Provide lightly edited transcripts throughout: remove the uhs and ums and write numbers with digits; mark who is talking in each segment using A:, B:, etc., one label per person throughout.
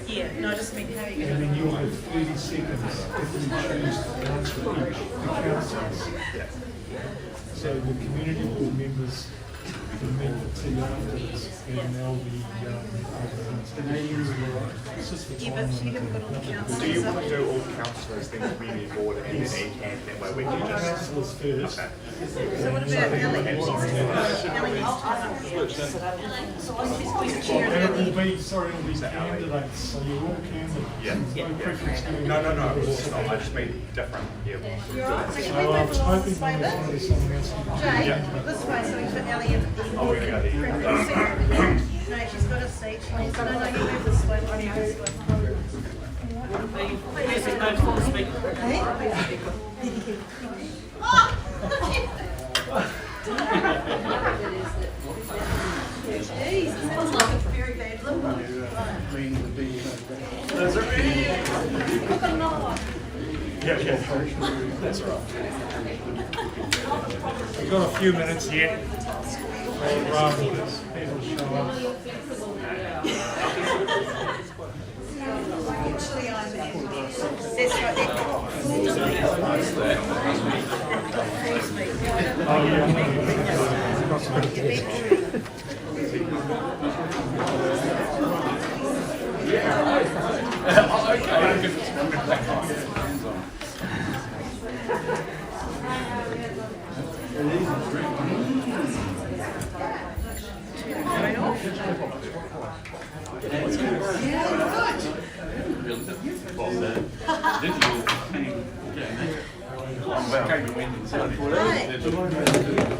A: Yeah, no, I just mean how you
B: And then you'll have 30 seconds if you choose to answer each the councillors. So the community board members can meet for tea afterwards, and they'll be it's just the
A: Yeah,
B: time
A: but you
B: limit.
A: haven't got all the councillors.
C: Do you want to do all councillors, then community board, and then ACAN, that way we can just...
B: Councillors first.
C: Okay.
A: So what about Ellie? Ellie needs to come up. She's chair
B: And
A: of
B: it
A: the...
B: will be, sorry, it will be candidates, so you're all candidates.
C: Yeah.
B: There's no preference to
C: No, of course not. I just mean different. Yeah.
A: So can
B: So
A: we
B: I
A: move
B: was
A: along
B: hoping
A: this way,
B: there
A: but
B: was someone else.
A: Jay, this way, so we put Ellie in.
C: Oh, we're going to go there.
A: No, she's got a seat. No, you move this way. You move this way. Jeez, it sounds like a very bad limbo.
C: Yeah. That's all right.
B: We've got a few minutes yet. People show up.
A: Actually, I'm that's right there.
B: Oh, yeah.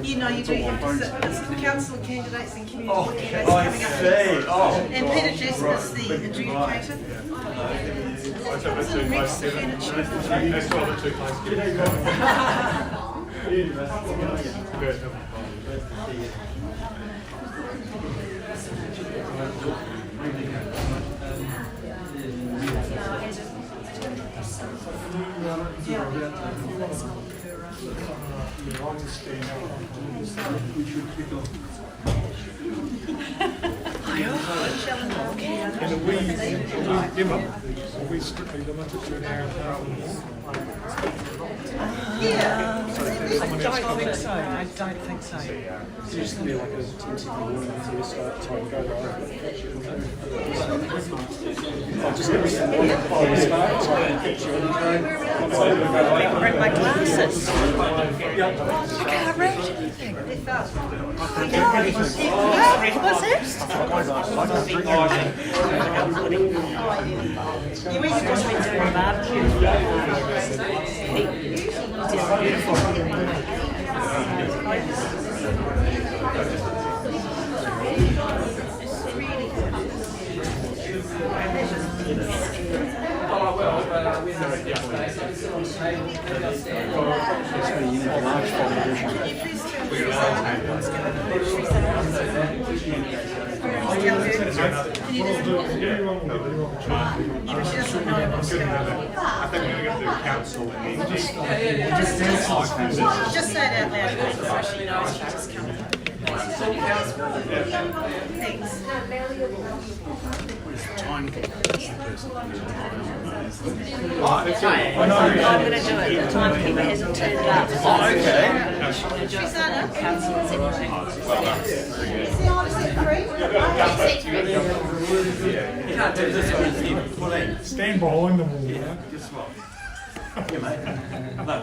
A: You know, you do have to sit. There's council candidates and community board candidates coming up. And Peter Jess is the adjudicator. It's in Rex furniture.
C: That's why the two
B: And are we strictly limited to an hour and a half?
A: Yeah.
D: I don't think so. I don't think so.
E: It's just going to be like a 10-second warning until you start time go live. I'm just going to stand by the start, so I can picture it.
D: Bring my glasses. I can't read anything.
A: They felt.
D: What's this?
A: You mean you've just been doing
D: Barbecue.
E: Large font edition.
C: I think we're going to do council and then just
A: Just say it out loud so she knows she just come. Thanks.
D: I'm going to do it. The timekeeper hasn't turned up. Oh, okay.
A: Susanna?
D: Councillors anyway.
B: Stand behind them all. Yeah.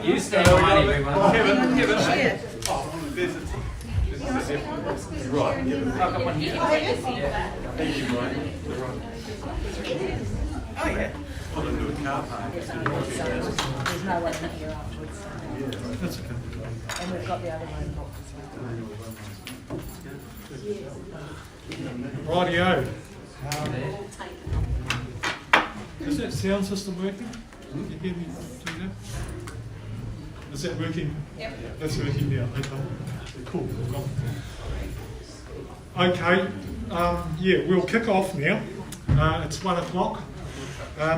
F: You stay behind everyone.
C: Kevin.
A: Yeah.
E: Thank you, Brian.
C: Oh, yeah. Pull into a car park.
D: There's no one in here afterwards.
B: That's okay.
D: And we've got the other one box as well.
B: Rightio. Is that sound system working? You hear me do that? Is that working? Yep. That's working now. Okay. Cool. Okay. Yeah, we'll kick off now. It's 1 o'clock.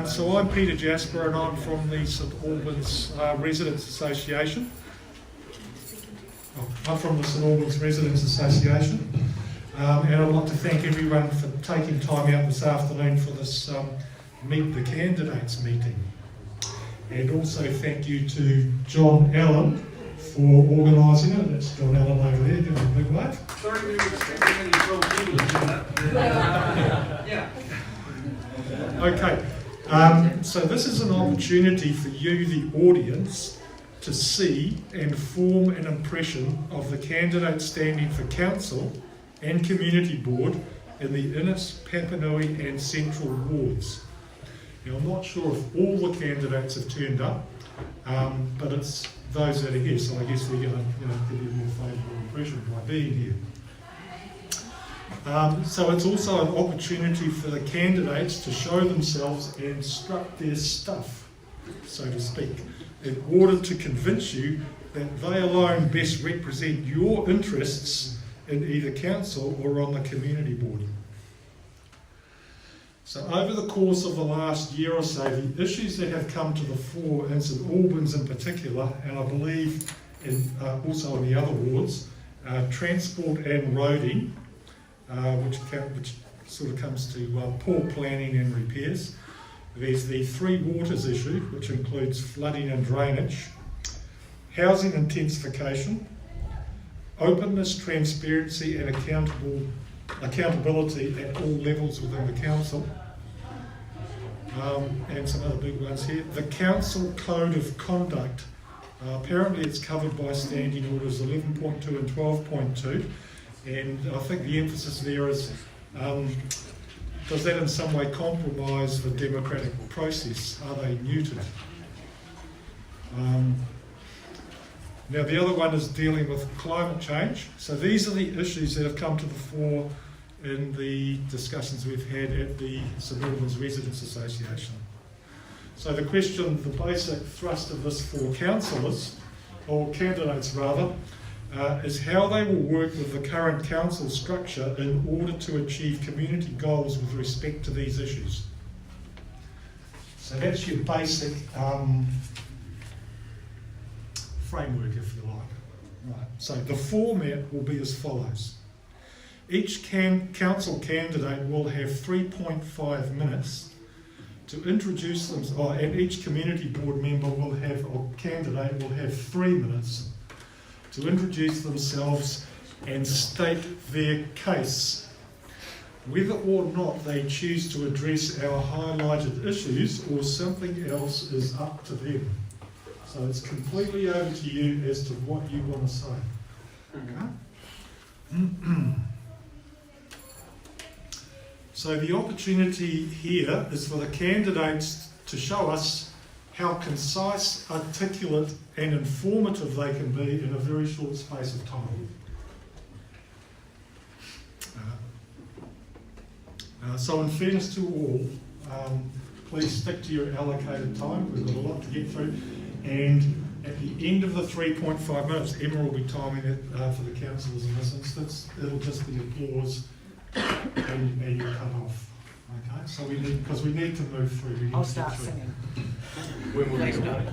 B: So I'm Peter Jasper and I'm from the St Albans Residents Association. I'm from the St Albans Residents Association. And I'd like to thank everyone for taking time out this afternoon for this Meet the Candidates meeting. And also thank you to John Allen for organising it. That's John Allen over there, give him a big wave.
F: Sorry, we were expecting any 12 people to do that. Yeah.
B: Okay, so this is an opportunity for you, the audience, to see and form an impression of the candidates standing for council and community board in the Innes, Papanui-Innes-Central wards. Now, I'm not sure if all the candidates have turned up, but it's those that are here, so I guess we're going to give you a more favourable impression by being here. So it's also an opportunity for the candidates to show themselves and strut their stuff, so to speak, in order to convince you that they alone best represent your interests in either council or on the community board. So over the course of the last year or so, the issues that have come to the fore in St Albans in particular, and I believe also in the other wards, transport and roading, which sort of comes to poor planning and repairs. There's the Three Waters issue, which includes flooding and drainage, housing intensification, openness, transparency and accountability at all levels within the council, and some other big ones here. The council code of conduct, apparently it's covered by standing orders 11.2 and 12.2, and I think the emphasis there is, does that in some way compromise the democratic process? Are they neutered? Now the other one is dealing with climate change. So these are the issues that have come to the fore in the discussions we've had at the St Albans Residents Association. So the question, the basic thrust of this for councillors, or candidates rather, is how they will work with the current council structure in order to achieve community goals with respect to these issues. So that's your basic framework, if you like. Right. So the format will be as follows. Each council candidate will have 3.5 minutes to introduce them, and each community board member will have, or candidate will have 3 minutes to introduce themselves and state their case. Whether or not they choose to address our highlighted issues or something else is up to them. So it's completely over to you as to what you want to say. Okay? So the opportunity here is for the candidates to show us how concise, articulate and informative they can be in a very short space of time. So in fairness to all, please stick to your allocated time. We've got a lot to get through. And at the end of the 3.5 minutes, Emma will be timing it for the councillors in this instance. It'll just be applause and you cut off. Okay, so we need, because we need to move through.
D: I'll start singing.
C: When will we start?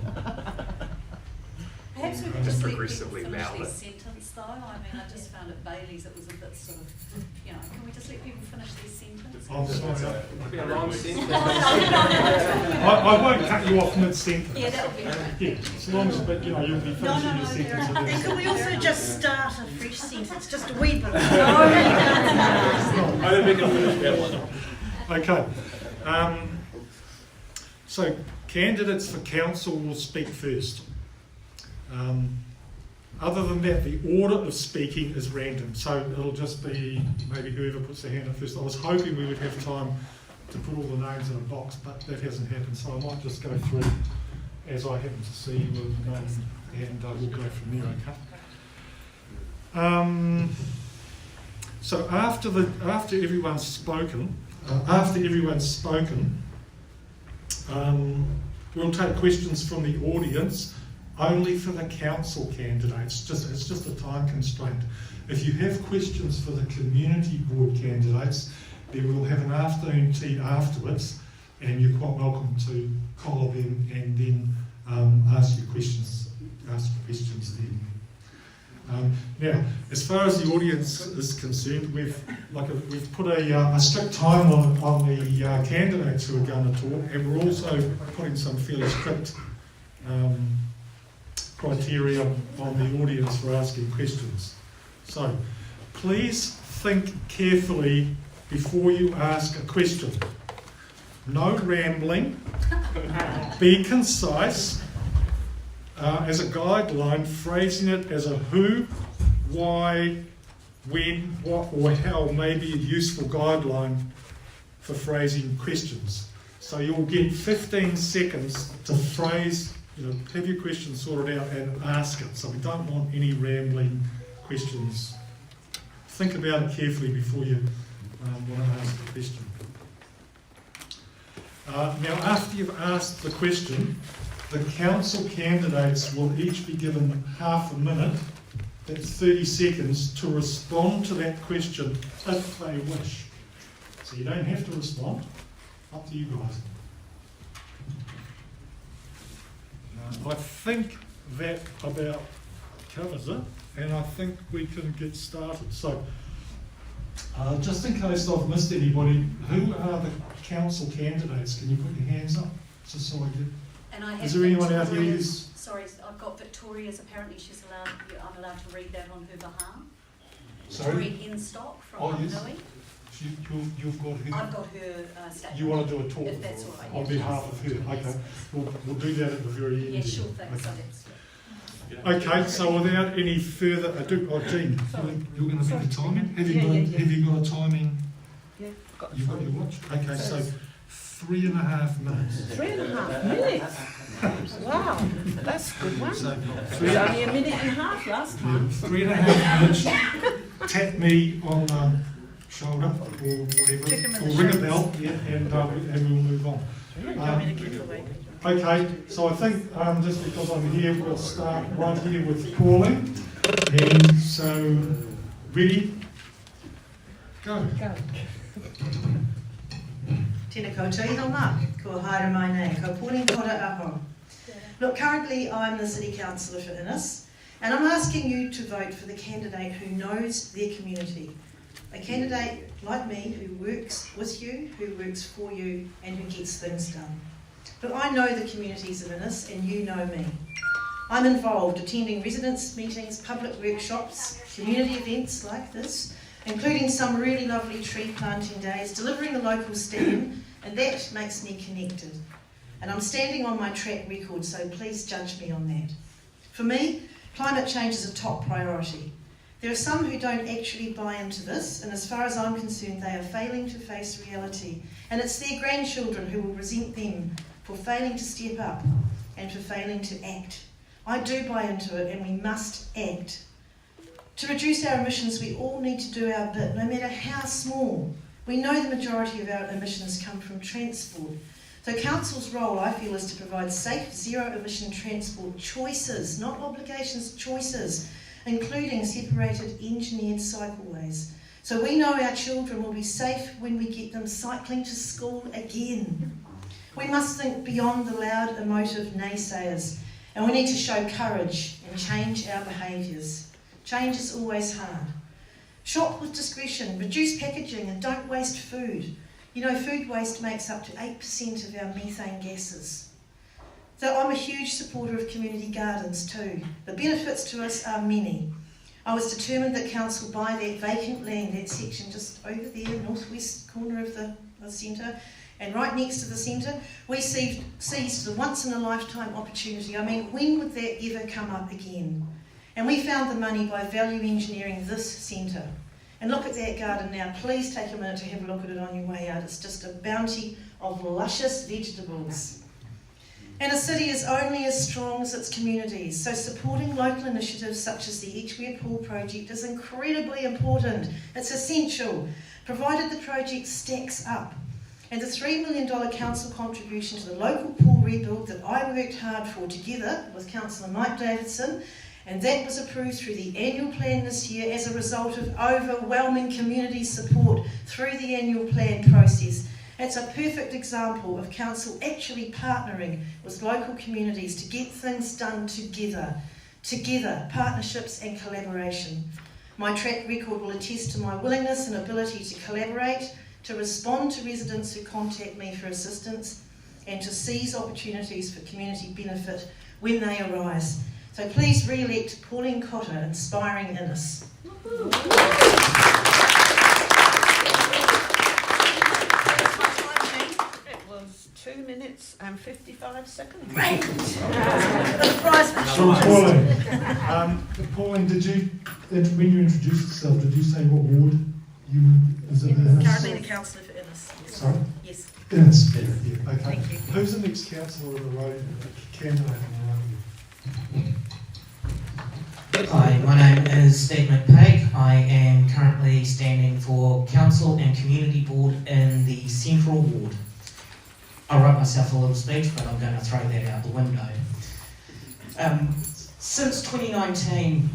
G: Perhaps we could
C: Just
G: just let people
C: progressively
G: finish
C: louder.
G: their sentence though. I mean, I just found at Bailey's it was a bit sort of, can we just let people finish their sentence?
B: I'm sorry.
F: It'll be a long sentence.
B: I won't cut you off mid-sentence.
G: Yeah, that would be okay.
B: Yeah, as long as, but you'll be finishing your sentence.
A: And can we also just start a fresh sentence, just a wee bit?
F: I don't think I'll finish that one.
B: Okay. So candidates for council will speak first. Other than that, the order of speaking is random, so it'll just be maybe whoever puts their hand up first. I was hoping we would have time to put all the names in a box, but that hasn't happened, so I might just go through as I happen to see with the names, and we'll go from there, okay? So after everyone's spoken, we'll take questions from the audience. Only for the council candidates. It's just a time constraint. If you have questions for the community board candidates, then we'll have an afternoon tea afterwards, and you're quite welcome to collar them and then ask your questions then. Now, as far as the audience is concerned, we've put a strict time on the candidates who are going to talk, and we're also putting some fairly strict criteria on the audience for asking questions. So, please think carefully before you ask a question. No rambling. Be concise. As a guideline, phrasing it as a who, why, when, what or how may be a useful guideline for phrasing questions. So you'll get 15 seconds to phrase, have your question sorted out and ask it. So we don't want any rambling questions. Think about it carefully before you want to ask the question. Now, after you've asked the question, the council candidates will each be given half a minute, that's 30 seconds, to respond to that question if they wish. So you don't have to respond, up to you guys. I think that about covers it, and I think we can get started. So, just in case I've missed anybody, who are the council candidates? Can you put your hands up, just so I get...
G: And I have
B: Is there anyone out here
G: Victoria's-
B: who's...
G: Sorry, I've got Victoria's, apparently I'm allowed to read that on her behalf.
B: Sorry?
G: Victoria Henstock from
B: Oh, yes.
G: Papanui.
B: You've got her...
G: I've got her statement.
B: You want to do a talk
G: If that's all right,
B: on
G: yes.
B: behalf of her? Okay, we'll do that at the very end.
G: Yeah, sure thing.
B: Okay.
G: So that's,
B: Okay, so without any further ado, Jean, you're going to be the timing? Have you got a timing?
A: Yeah,
B: You've got your watch? Okay, so 3.5 minutes.
A: 3.5 minutes? Wow, that's a good one.
B: So
A: It was only a minute and a half last time.
B: 3.5 minutes. Tap me on the shoulder or whatever,
A: Kick him in
B: or
A: the
B: ring a
A: shins.
B: bell, yeah, and we'll move on.
A: Do you want me to kick away?
B: Okay, so I think just because I'm here, we'll start right here with calling. And so, ready? Go.
H: Tēnā koutou i honga, ko haere mai nei, ko pōni kora aho. Look, currently I'm the City Councillor for Innes, and I'm asking you to vote for the candidate who knows their community. A candidate like me who works with you, who works for you, and who gets things done. But I know the communities of Innes, and you know me. I'm involved attending residents' meetings, public workshops, community events like this, including some really lovely tree planting days, delivering the local stand, and that makes me connected. And I'm standing on my track record, so please judge me on that. For me, climate change is a top priority. There are some who don't actually buy into this, and as far as I'm concerned, they are failing to face reality. And it's their grandchildren who will resent them for failing to step up and for failing to act. I do buy into it, and we must act. To reduce our emissions, we all need to do our bit, no matter how small. We know the majority of our emissions come from transport. So Council's role, I feel, is to provide safe, zero-emission transport choices, not obligations, choices, including separated, engineered cycleways. So we know our children will be safe when we get them cycling to school again. We must think beyond the loud, emotive naysayers, and we need to show courage and change our behaviours. Change is always hard. Shop with discretion, reduce packaging, and don't waste food. You know, food waste makes up to 8% of our methane gases. So I'm a huge supporter of community gardens too. The benefits to us are many. I was determined that Council buy that vacant land, that section just over there, northwest corner of the centre, and right next to the centre, we seized the once-in-a-lifetime opportunity. I mean, when would that ever come up again? And we found the money by value engineering this centre. And look at that garden now. Please take a minute to have a look at it on your way out. It's just a bounty of luscious vegetables. And a city is only as strong as its communities, so supporting local initiatives such as the Eachwear Pool project is incredibly important. It's essential, provided the project stacks up. And the $3 million council contribution to the local pool rebuild that I worked hard for together with Councillor Mike Davidson, and that was approved through the annual plan this year as a result of overwhelming community support through the annual plan process. It's a perfect example of council actually partnering with local communities to get things done together. Together, partnerships and collaboration. My track record will attest to my willingness and ability to collaborate, to respond to residents who contact me for assistance, and to seize opportunities for community benefit when they arise. So please re-elect Pauline Cotter, Inspiring Innes.
A: It was 2 minutes and 55 seconds.
H: Great!
B: So Pauline, did you, when you introduced yourself, did you say what ward you is it?
H: Currently the councillor for Innes. Yes.
B: Sorry?
H: Yes.
B: Innes, yeah, okay.
H: Thank you.
B: Who's the next councillor in the road, candidate in the road?
I: Hi, my name is Steve McPake. I am currently standing for Council and Community Board in the Central Ward. I wrote myself a little speech, but I'm going to throw that out the window. Since 2019,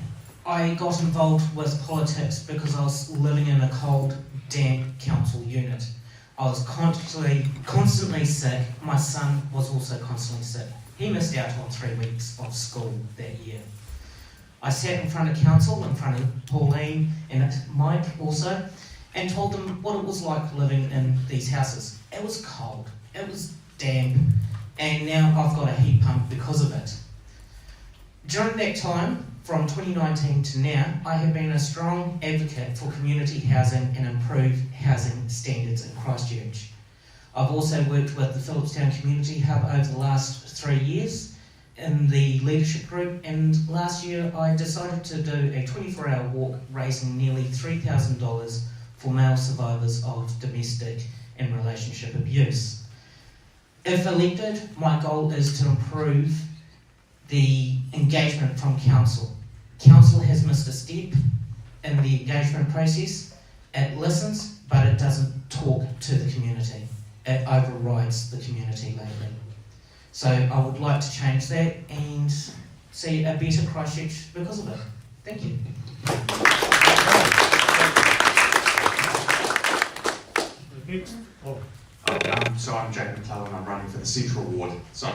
I: I got involved with politics because I was living in a cold, damp council unit. I was constantly sick. My son was also constantly sick. He missed out on 3 weeks of school that year. I sat in front of council, in front of Pauline and Mike also, and told them what it was like living in these houses. It was cold, it was damp, and now I've got a heat pump because of it. During that time, from 2019 to now, I have been a strong advocate for community housing and improved housing standards in Christchurch. I've also worked with the Phillipstown Community Hub over the last 3 years in the leadership group, and last year I decided to do a 24-hour walk raising nearly $3,000 for male survivors of domestic and relationship abuse. If elected, my goal is to improve the engagement from council. Council has missed a step in the engagement process. It listens, but it doesn't talk to the community. It overrides the community lately. So I would like to change that and see a better Christchurch because of it. Thank you.
B: Next.
C: So I'm Jake McClellan, I'm running for the Central Ward. So,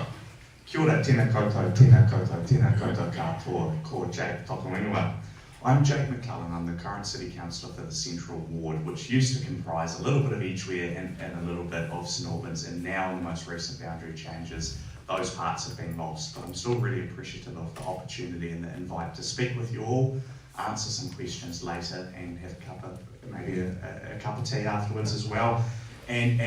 C: kia ora, tēnā koutou, tēnā koutou, tēnā koutou katoa, ko Jake Papanui-Innes-Central. I'm Jake McClellan, I'm the current City Councillor for the Central Ward, which used to comprise a little bit of Edgware and a little bit of St Albans, and now in the most recent boundary changes, those parts have been lost. But I'm still really appreciative of the opportunity and the invite to speak with you all, answer some questions later, and have maybe a cup of tea afterwards as well, and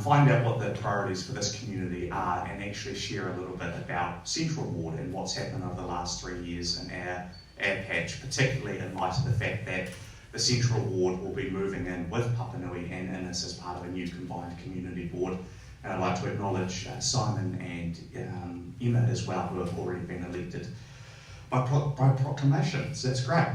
C: find out what the priorities for this community are, and actually share a little bit about Central Ward and what's happened over the last 3 years in our patch, particularly in light of the fact that the Central Ward will be moving in with Papanui and Innes as part of a new combined community board. And I'd like to acknowledge Simon and Emma as well, who have already been elected by proclamation, so that's great.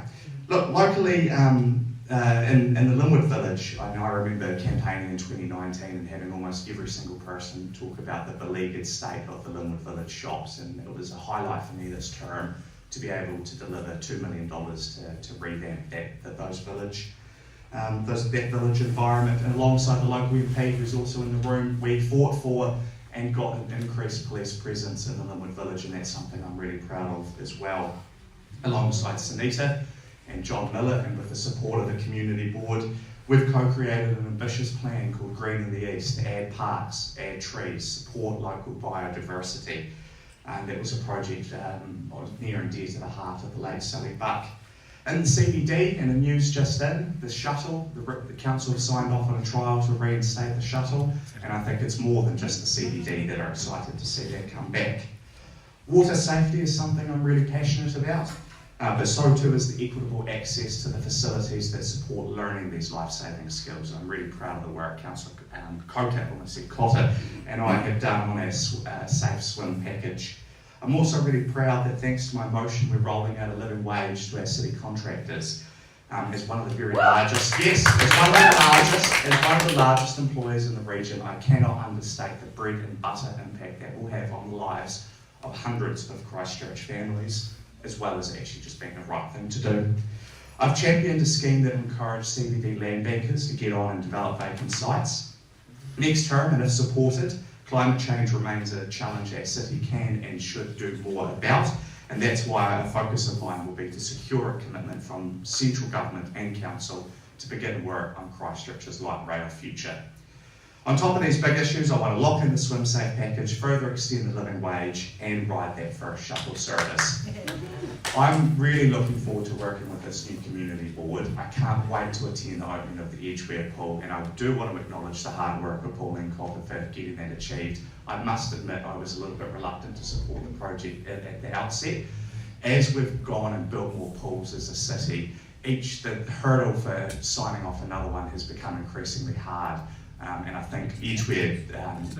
C: Look, locally in the Linwood Village, I remember campaigning in 2019 and having almost every single person talk about the beleaguered state of the Linwood Village shops, and it was a highlight for me this term to be able to deliver $2 million to revamp that village environment. And alongside the local MP, who's also in the room, we fought for and got an increased police presence in the Linwood Village, and that's something I'm really proud of as well. Alongside Sunita and John Miller, and with the support of the community board, we've co-created an ambitious plan called Green in the East to add parks, add trees, support local biodiversity. And that was a project near and dear to the heart of the late Sally Buck. In the CBD, and the news just in, the shuttle, the council signed off on a trial to reinstate the shuttle, and I think it's more than just the CBD that are excited to see that come back. Water safety is something I'm really passionate about, but so too is the equitable access to the facilities that support learning these life-saving skills. I'm really proud of the work Councillor Cotter and I have done on our Safe Swim package. I'm also really proud that thanks to my motion, we're rolling out a living wage to our city contractors. As one of the very largest, as one of the largest employers in the region, I cannot understate the bread and butter impact that will have on the lives of hundreds of Christchurch families, as well as actually just being the right thing to do. I've championed a scheme that encouraged CBD land bankers to get on and develop vacant sites. Next term, and if supported, climate change remains a challenge our city can and should do more about, And that's why a focus of mine will be to secure a commitment from central government and council to begin work on Christchurch's light rail future. On top of these big issues, I want to lock in the swim safe package, further extend the living wage, and ride that first shuttle service. I'm really looking forward to working with this new community board. I can't wait to attend the opening of the Edgware pool, and I do want to acknowledge the hard work of Pauline Copper for getting that achieved. I must admit I was a little bit reluctant to support the project at the outset. As we've gone and built more pools as a city, the hurdle for signing off another one has become increasingly hard. And I think Edgware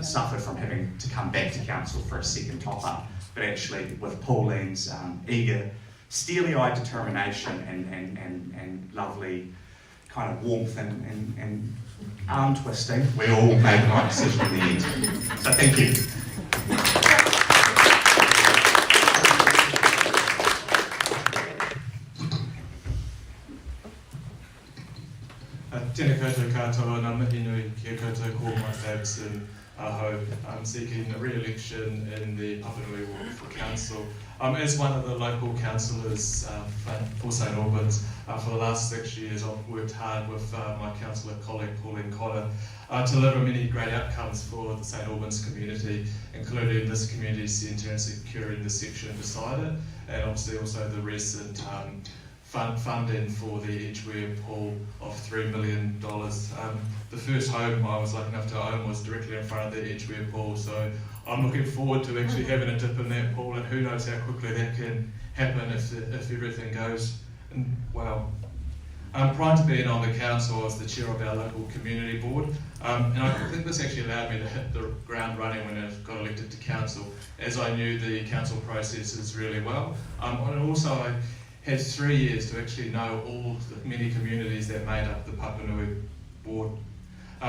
C: suffered from having to come back to council for a second top-up, but actually with Pauline's eager, steely-eyed determination and lovely kind of warmth and arm twisting, we all made the right decision in the end. So thank you.
J: Tēnā koutou katoa, ngā mihi nui kia koutou ko Mike Davidson, Aho. I'm seeking a re-election in the Papanui ward for council. As one of the local councillors for St Albans, for the last 6 years I've worked hard with my councillor colleague Pauline Cotter to deliver many great outcomes for the St Albans community, including this community centre and securing the section beside it, and obviously also the recent funding for the Edgware pool of $3 million. The first home I was lucky enough to own was directly in front of the Edgware pool, so I'm looking forward to actually having a dip in that pool, and who knows how quickly that can happen if everything goes well. Prior to being on the council, I was the chair of our local community board, and I think this actually allowed me to hit the ground running when I got elected to council, as I knew the council processes really well. And also I had 3 years to actually know all the many communities that made up the Papanui board.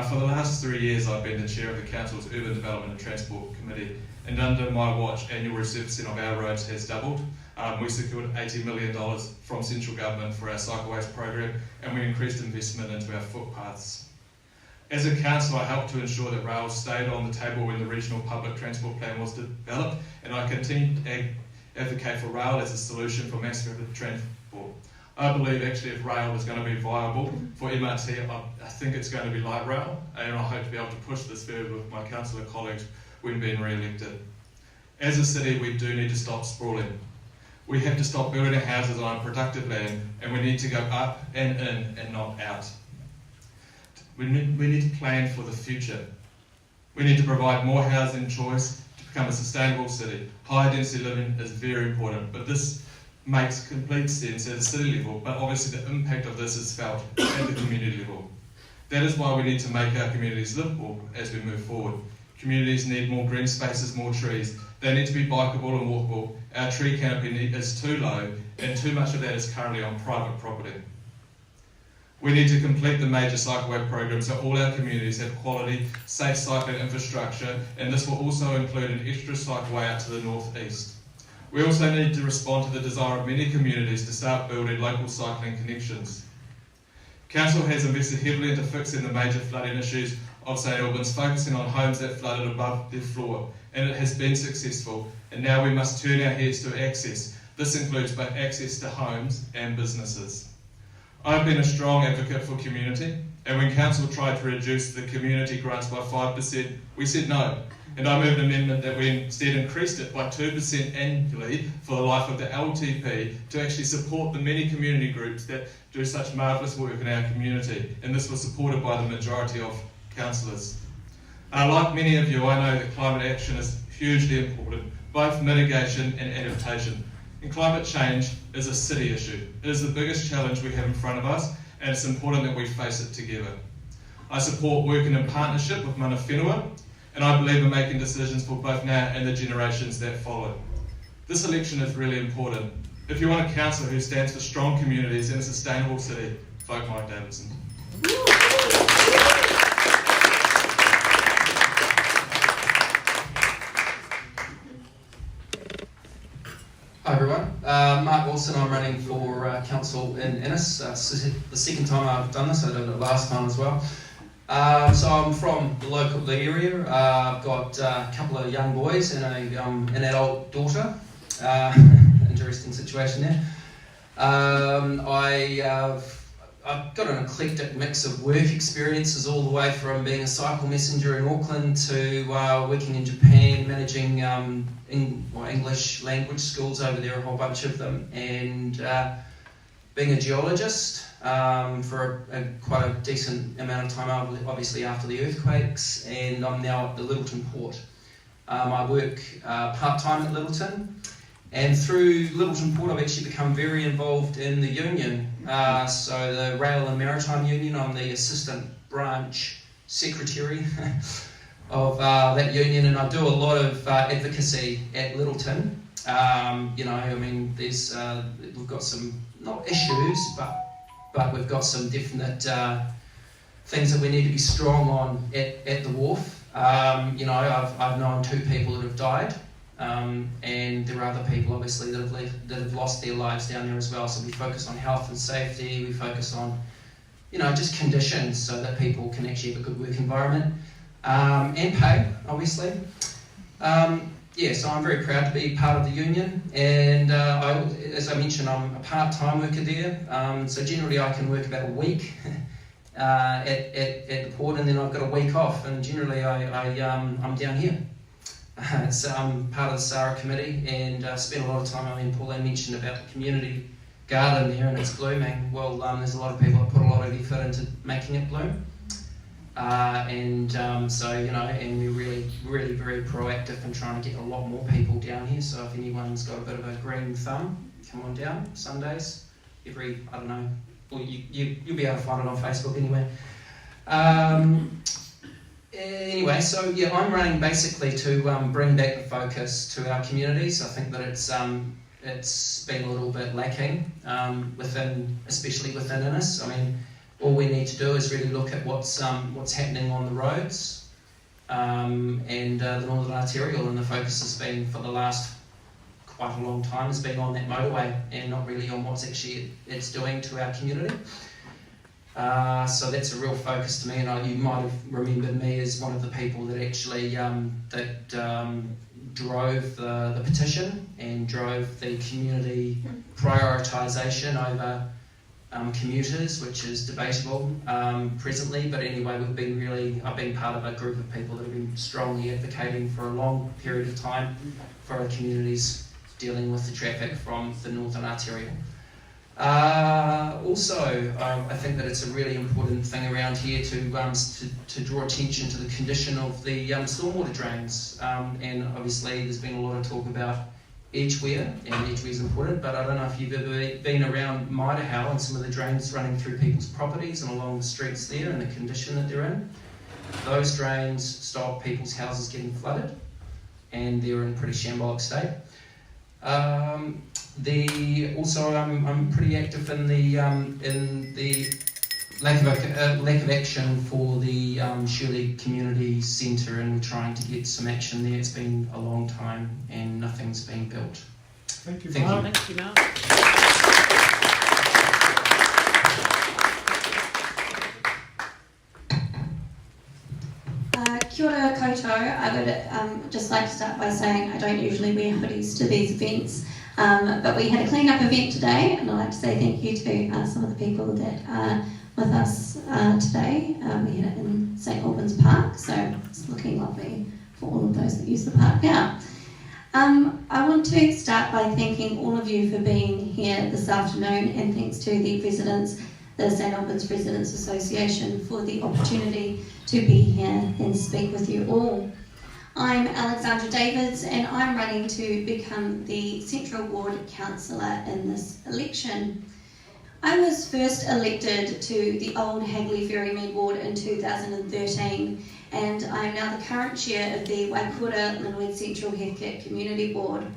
J: For the last 3 years I've been the chair of the council's Urban Development and Transport Committee, and under my watch annual resurfacing of our roads has doubled. We secured $80 million from central government for our cycleways program, and we increased investment into our footpaths. As a council, I helped to ensure that rail stayed on the table when the regional public transport plan was developed, and I continued to advocate for rail as a solution for mass rapid transport. I believe actually if rail is going to be viable for MRT, I think it's going to be light rail, and I hope to be able to push this further with my councillor colleagues when being re-elected. As a city, we do need to stop sprawling. We have to stop building our houses on unproductive land, and we need to go up and in and not out. We need to plan for the future. We need to provide more housing choice to become a sustainable city. High density living is very important, but this makes complete sense at a city level, but obviously the impact of this is felt at the community level. That is why we need to make our communities livable as we move forward. Communities need more green spaces, more trees. They need to be bikeable and walkable. Our tree canopy is too low, and too much of that is currently on private property. We need to complete the major cycleway program so all our communities have quality, safe cycling infrastructure, and this will also include an extra cycleway out to the northeast. We also need to respond to the desire of many communities to start building local cycling connections. Council has invested heavily into fixing the major flooding issues of St Albans, focusing on homes that flooded above their floor, and it has been successful, and now we must turn our heads to access. This includes both access to homes and businesses. I've been a strong advocate for community, and when Council tried to reduce the community grants by 5%, we said no, and I moved an amendment that we instead increased it by 2% annually for the life of the LTP to actually support the many community groups that do such marvellous work in our community, and this was supported by the majority of councillors. Like many of you, I know that climate action is hugely important, both mitigation and adaptation. And climate change is a city issue. It is the biggest challenge we have in front of us, and it's important that we face it together. I support working in partnership with mana whenua, and I believe in making decisions for both now and the generations that follow. This election is really important. If you want a council who stands for strong communities and a sustainable city, vote Mike Davidson.
K: Hi everyone, Mark Wilson. I'm running for council in Innes. The second time I've done this. I did it last time as well. So I'm from the local area. I've got a couple of young boys and an adult daughter. interesting situation there. I've got an eclectic mix of work experiences, all the way from being a cycle messenger in Auckland to working in Japan, managing English language schools over there, a whole bunch of them, and being a geologist for quite a decent amount of time, obviously after the earthquakes, and I'm now at the Littleton Port. I work part-time at Littleton, and through Littleton Port I've actually become very involved in the union. So the Rail and Maritime Union, I'm the assistant branch secretary of that union, and I do a lot of advocacy at Littleton. There's we've got some, not issues, but we've got some definite things that we need to be strong on at the wharf. I've known 2 people that have died, and there are other people obviously that have lost their lives down there as well. So we focus on health and safety. We focus on, just conditions so that people can actually have a good work environment, and pay, obviously. So I'm very proud to be part of the union, and as I mentioned, I'm a part-time worker there. So generally I can work about a week at the port, and then I've got a week off, and generally I'm down here. So I'm part of the SARA committee, and spend a lot of time. Pauline mentioned about the community garden there, and it's blooming. Well, there's a lot of people that put a lot of effort into making it bloom. And we're really, really very proactive in trying to get a lot more people down here. So if anyone's got a bit of a green thumb, come on down Sundays. You'll be able to find it on Facebook anyway. I'm running basically to bring back the focus to our communities. I think that it's been a little bit lacking especially within Innes. All we need to do is really look at what's happening on the roads and the Northern Arterial, and the focus has been for the last quite a long time has been on that motorway and not really on what's actually it's doing to our community. So that's a real focus to me, and you might have remembered me as one of the people that actually drove the petition and drove the community prioritisation over commuters, which is debatable presently, but anyway, I've been part of a group of people that have been strongly advocating for a long period of time for our communities dealing with the traffic from the Northern Arterial. I think that it's a really important thing around here to draw attention to the condition of the stormwater drains, and obviously there's been a lot of talk about Edgeware, and Edgeware is important, but I don't know if you've ever been around Midahow and some of the drains running through people's properties and along the streets there and the condition that they're in. Those drains stop people's houses getting flooded, and they're in pretty shambolic state. I'm pretty active in the lack of action for the Shirley Community Centre, and we're trying to get some action there. It's been a long time and nothing's been built.
B: Thank you,
K: Thank
B: Mark.
K: you.
D: Thank you, Mark.
L: Kia ora koutou. I would just like to start by saying I don't usually wear hoodies to these events, but we had a clean-up event today, and I'd like to say thank you to some of the people that are with us today. We had it in St Albans Park, so it's looking lovely for all of those that use the park now. I want to start by thanking all of you for being here this afternoon, and thanks to the residents, the St Albans Residents Association, for the opportunity to be here and speak with you all. I'm Alexandra Davids, and I'm running to become the Central Ward Councillor in this election. I was first elected to the old Hagley Ferrymead Ward in 2013, and I am now the current chair of the Waikura Linwood Central Heathcote Community Board.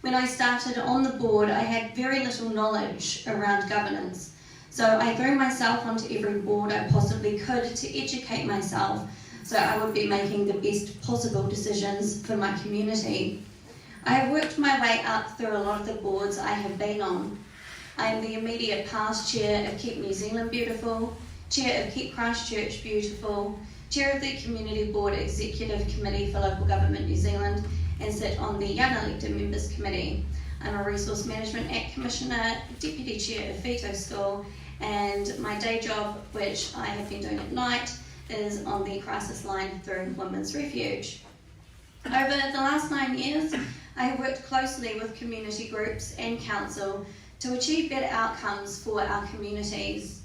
L: When I started on the board, I had very little knowledge around governance, so I threw myself onto every board I possibly could to educate myself so I would be making the best possible decisions for my community. I have worked my way up through a lot of the boards I have been on. I am the immediate past chair of Keep New Zealand Beautiful, chair of Keep Christchurch Beautiful, chair of the Community Board Executive Committee for Local Government New Zealand, and sit on the Young Elected Members Committee. I'm a Resource Management Act Commissioner, Deputy Chair of Veto School, and my day job, which I have been doing at night, is on the crisis line through Women's Refuge. Over the last 9 years, I have worked closely with community groups and council to achieve better outcomes for our communities.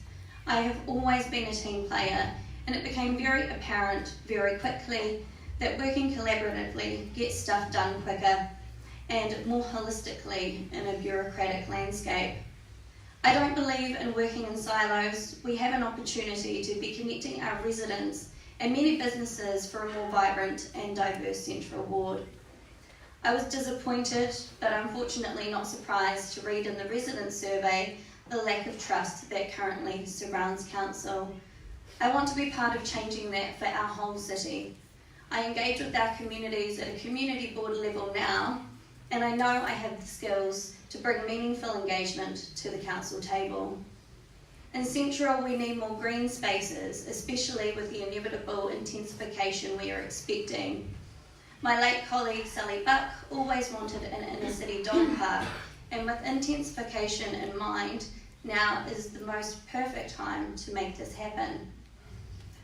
L: I have always been a team player, and it became very apparent very quickly that working collaboratively gets stuff done quicker and more holistically in a bureaucratic landscape. I don't believe in working in silos. We have an opportunity to be connecting our residents and many businesses for a more vibrant and diverse Central Ward. I was disappointed, but unfortunately not surprised to read in the resident survey the lack of trust that currently surrounds council. I want to be part of changing that for our whole city. I engage with our communities at a community board level now, and I know I have the skills to bring meaningful engagement to the council table. In Central, we need more green spaces, especially with the inevitable intensification we are expecting. My late colleague Sally Buck always wanted an inner city dog park, and with intensification in mind, now is the most perfect time to make this happen.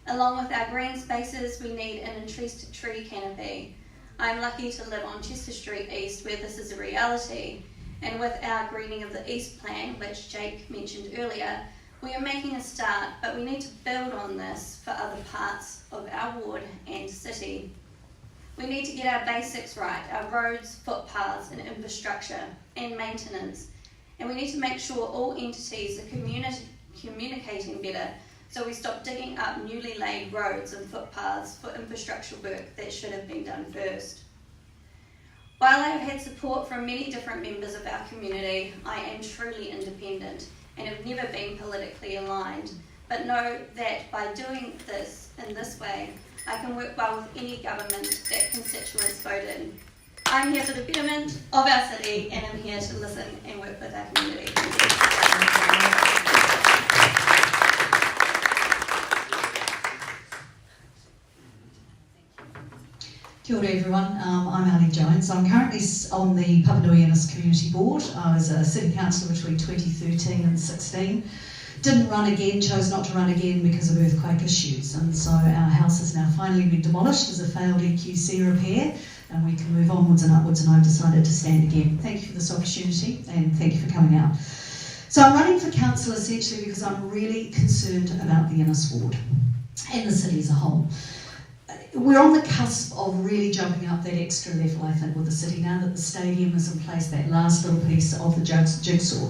L: Along with our green spaces, we need an increased tree canopy. I'm lucky to live on Chester Street East, where this is a reality, and with our greening of the East Plan, which Jake mentioned earlier, we are making a start, but we need to build on this for other parts of our ward and city. We need to get our basics right, our roads, footpaths and infrastructure and maintenance, and we need to make sure all entities are communicating better, so we stop digging up newly laid roads and footpaths for infrastructure work that should have been done first. While I have had support from many different members of our community, I am truly independent and have never been politically aligned, but know that by doing this in this way, I can work well with any government that constituents vote in. I'm here for the betterment of our city, and I'm here to listen and work with our community.
M: Kia ora everyone, I'm Ali Jones. I'm currently on the Papanui-Innes Community Board. I was a city councillor between 2013 and 16. Didn't run again, chose not to run again because of earthquake issues, and so our house has now finally been demolished as a failed EQC repair, and we can move onwards and upwards, and I've decided to stand again. Thank you for this opportunity, and thank you for coming out. So I'm running for council essentially because I'm really concerned about the Innes Ward and the city as a whole. We're on the cusp of really jumping up that extra level, I think, with the city now that the stadium is in place, that last little piece of the jigsaw.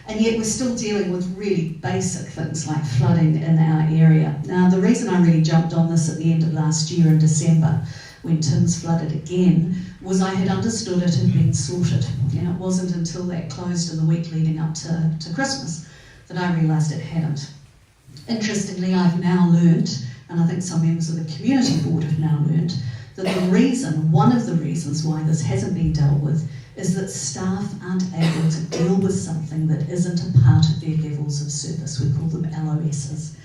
M: And yet we're still dealing with really basic things like flooding in our area. Now, the reason I really jumped on this at the end of last year in December, when Tim's flooded again, was I had understood it had been sorted. And it wasn't until that closed in the week leading up to Christmas that I realised it hadn't. Interestingly, I've now learnt, and I think some members of the community board have now learnt, that one of the reasons why this hasn't been dealt with is that staff aren't able to deal with something that isn't a part of their levels of service. We call them LOSs.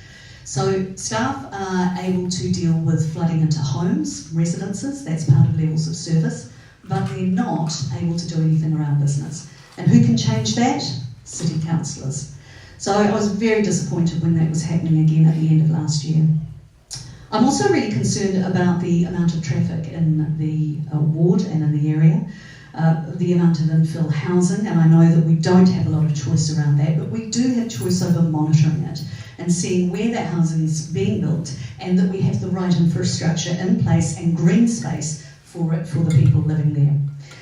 M: So staff are able to deal with flooding into homes, residences, that's part of levels of service, but they're not able to do anything around business. And who can change that? City councillors. So I was very disappointed when that was happening again at the end of last year. I'm also really concerned about the amount of traffic in the ward and in the area, the amount of infill housing, and I know that we don't have a lot of choice around that, but we do have choice over monitoring it and seeing where that housing is being built and that we have the right infrastructure in place and green space for the people living there.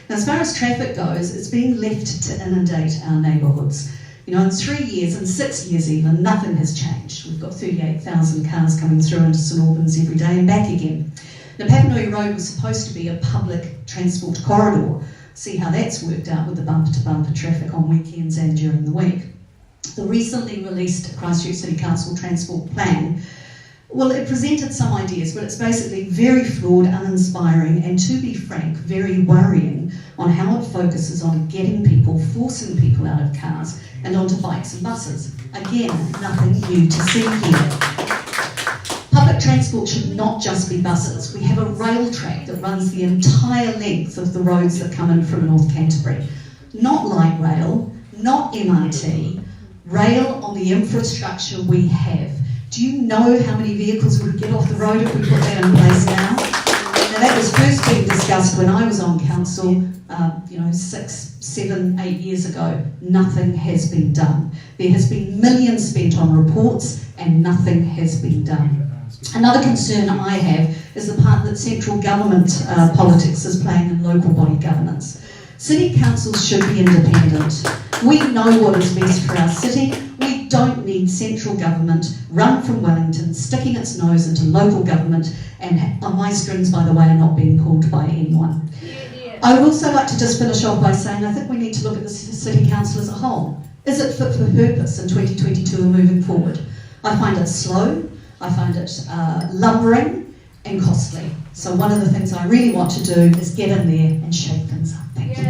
M: Now, as far as traffic goes, it's being left to inundate our neighbourhoods. You know, in 3 years, in 6 years even, nothing has changed. We've got 38,000 cars coming through into St Albans every day and back again. Now, Papanui Road was supposed to be a public transport corridor. See how that's worked out with the bumper-to-bumper traffic on weekends and during the week. The recently released Christchurch City Council Transport Plan, well, it presented some ideas, but it's basically very flawed, uninspiring, and to be frank, very worrying on how it focuses on getting people, forcing people out of cars and onto bikes and buses. Again, nothing new to see here. Public transport should not just be buses. We have a rail track that runs the entire length of the roads that come in from North Canterbury. not light rail, not MRT, rail on the infrastructure we have. Do you know how many vehicles would get off the road if we put that in place now? Now that was first being discussed when I was on council, 6, 7, 8 years ago. Nothing has been done. There has been millions spent on reports and nothing has been done. Another concern I have is the part that central government politics is playing in local body governance. City councils should be independent. We know what is best for our city. We don't need central government run from Wellington, sticking its nose into local government, and my strings, by the way, are not being pulled by anyone. I would also like to just finish off by saying I think we need to look at the city council as a whole. Is it fit for purpose in 2022 and moving forward? I find it slow, I find it lumbering and costly. So one of the things I really want to do is get in there and shake things up. Thank you.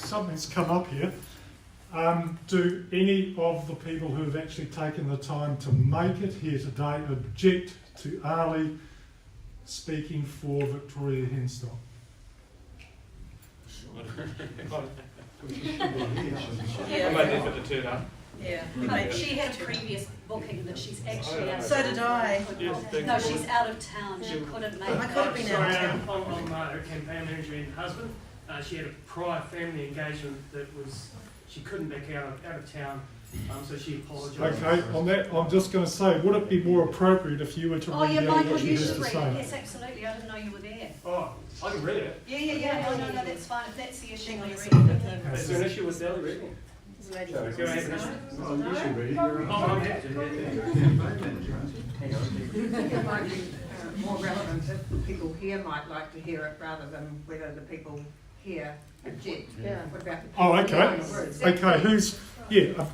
B: Something's come up here. Do any of the people who have actually taken the time to make it here today object to Ali speaking for Victoria Henstock?
F: I made an effort to turn up.
G: Yeah. But she had a previous booking that she's actually out of
A: So did I.
G: No, she's out of town. She couldn't make it.
A: I could have been out of town.
E: I'm a campaign manager and husband. She had a prior family engagement that was, she couldn't back out of town, so she apologised.
B: Okay, on that, I'm just going to say, would it be more appropriate if you were to read out
G: Michael,
B: what she
G: you
B: has
G: should
B: to
G: read it.
B: say?
G: Yes, absolutely. I didn't know you were there.
E: Oh, I can read it.
G: Yeah. No, that's fine. If that's the issue, I'll read it.
E: Is there an issue with Sally reading?
G: Is the lady
E: Do you have an issue?
F: Oh, you should read it.
E: I'm happy
N: It might be more relevant if the people here might like to hear it rather than whether the people here object. What about the people
B: Oh, okay.
N: in the words?
B: Okay,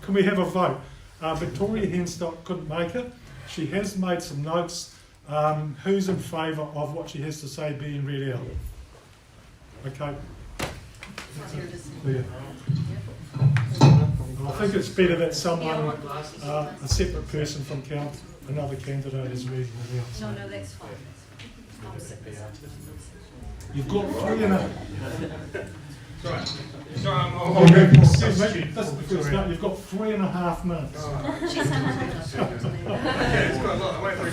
B: can we have a vote? Victoria Henstock couldn't make it. She has made some notes. Who's in favour of what she has to say being read out? Okay. Clear. I think it's better that someone, a separate person from another candidate is reading it out.
G: No, that's fine. I'll sit beside you.
B: You've got 3.5.
E: Excuse me.
B: You've got 3.5 minutes.
G: She's
F: It's quite a lot. I wait for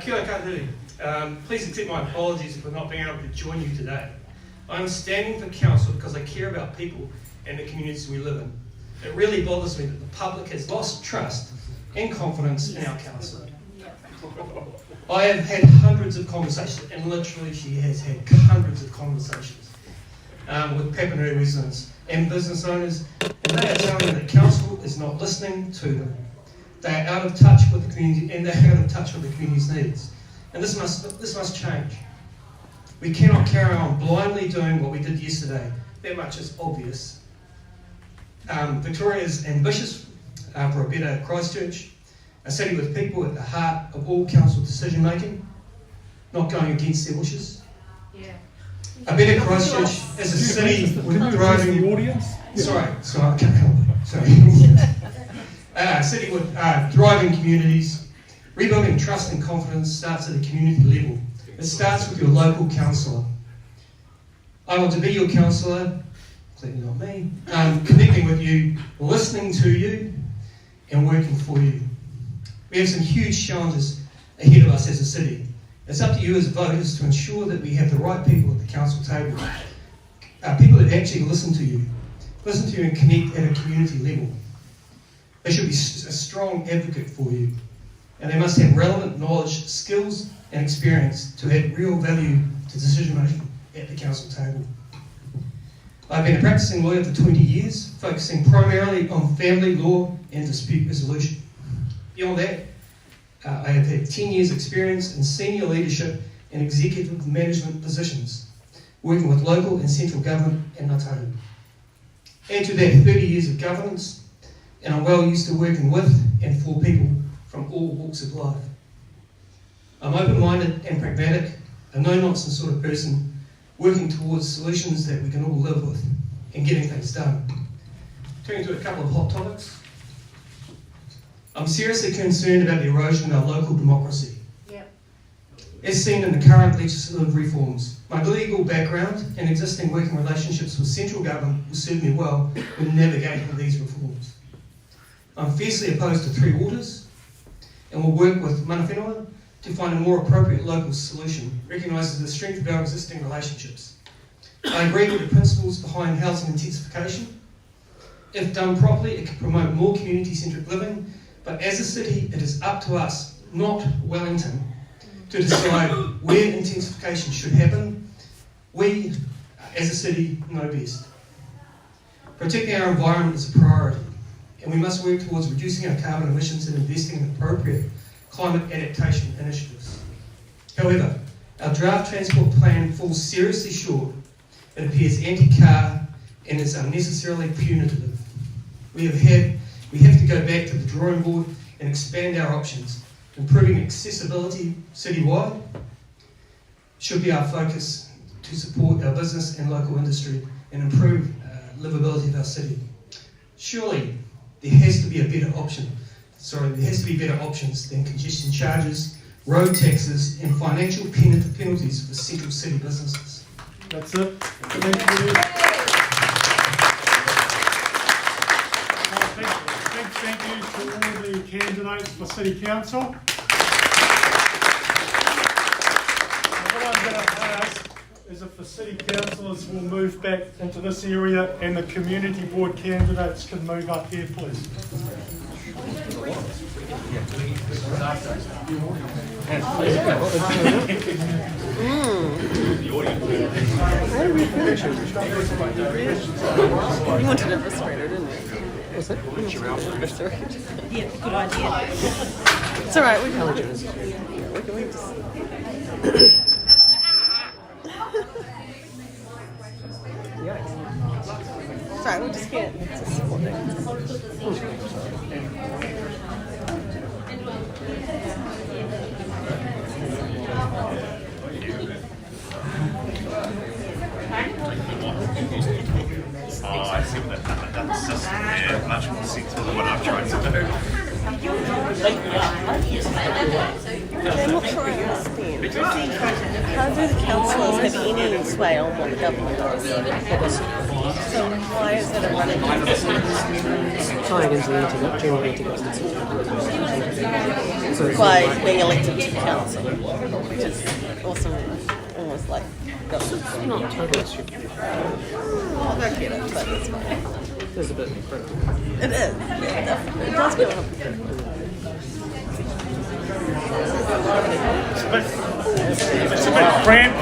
E: Kia ora koutou. Please accept my apologies for not being able to join you today. I'm standing for council because I care about people and the communities we live in. It really bothers me that the public has lost trust and confidence in our council. I have had hundreds of conversations, and literally she has had hundreds of conversations with Papanui residents and business owners, and they are telling me that council is not listening to them. They are out of touch with the community, and they're out of touch with the community's needs. And this must change. We cannot carry on blindly doing what we did yesterday. That much is obvious. Victoria is ambitious for a better Christchurch, a city with people at the heart of all council decision making, not going against their wishes. A better Christchurch is a city with thriving.
B: The audience?
E: Sorry, I can't help it. Sorry. A city with thriving communities. Rebuilding trust and confidence starts at a community level. It starts with your local councillor. I want to be your councillor, clearly not me, connecting with you, listening to you, and working for you. We have some huge challenges ahead of us as a city. It's up to you as voters to ensure that we have the right people at the council table. People that actually listen to you and connect at a community level. They should be a strong advocate for you, and they must have relevant knowledge, skills, and experience to add real value to decision making at the council table. I've been a practicing lawyer for 20 years, focusing primarily on family law and dispute resolution. Beyond that, I have had 10 years experience in senior leadership and executive management positions, working with local and central government and Ngātaru. Add to that 30 years of governance, and I'm well used to working with and for people from all walks of life. I'm open-minded and pragmatic, a no-nonsense sort of person, working towards solutions that we can all live with and getting things done. Turning to a couple of hot topics. I'm seriously concerned about the erosion of our local democracy. as seen in the current legislative reforms. My legal background and existing working relationships with central government will serve me well when navigating these reforms. I'm fiercely opposed to three waters and will work with mana whenua to find a more appropriate local solution, recognising the strength of our existing relationships. I agree with the principles behind housing intensification. If done properly, it can promote more community-centric living, but as a city, it is up to us, not Wellington, to decide where intensification should happen. We, as a city, know best. Protecting our environment is a priority, and we must work towards reducing our carbon emissions and investing in appropriate climate adaptation initiatives. However, our draft transport plan falls seriously short. It appears anti-car and is unnecessarily punitive. We have to go back to the drawing board and expand our options. Improving accessibility citywide should be our focus to support our business and local industry and improve livability of our city. Surely there has to be better options than congestion charges, road taxes, and financial penalties for central city businesses.
B: That's it. Thank you. Thank you to all the candidates for City Council. What I'm going to ask is if the City Councillors will move back into this area and the Community Board candidates can move up here, please.
O: You wanted a respirator, didn't you? Was it?
A: Yeah, good idea.
O: It's alright, we can just... It's alright, we just can't. It's just one thing.
P: Oh, I see what that's just much more sensible than what I'm trying to do.
O: I'm not sure I understand. How do the councillors have any sway on what the government does? So why is it a running by being elected to council, which is also almost like government. Not totally stupid. I don't get it, but it's fine.
Q: There's a bit of
O: It is. Yeah, definitely. It does get on.
B: It's a bit cramped.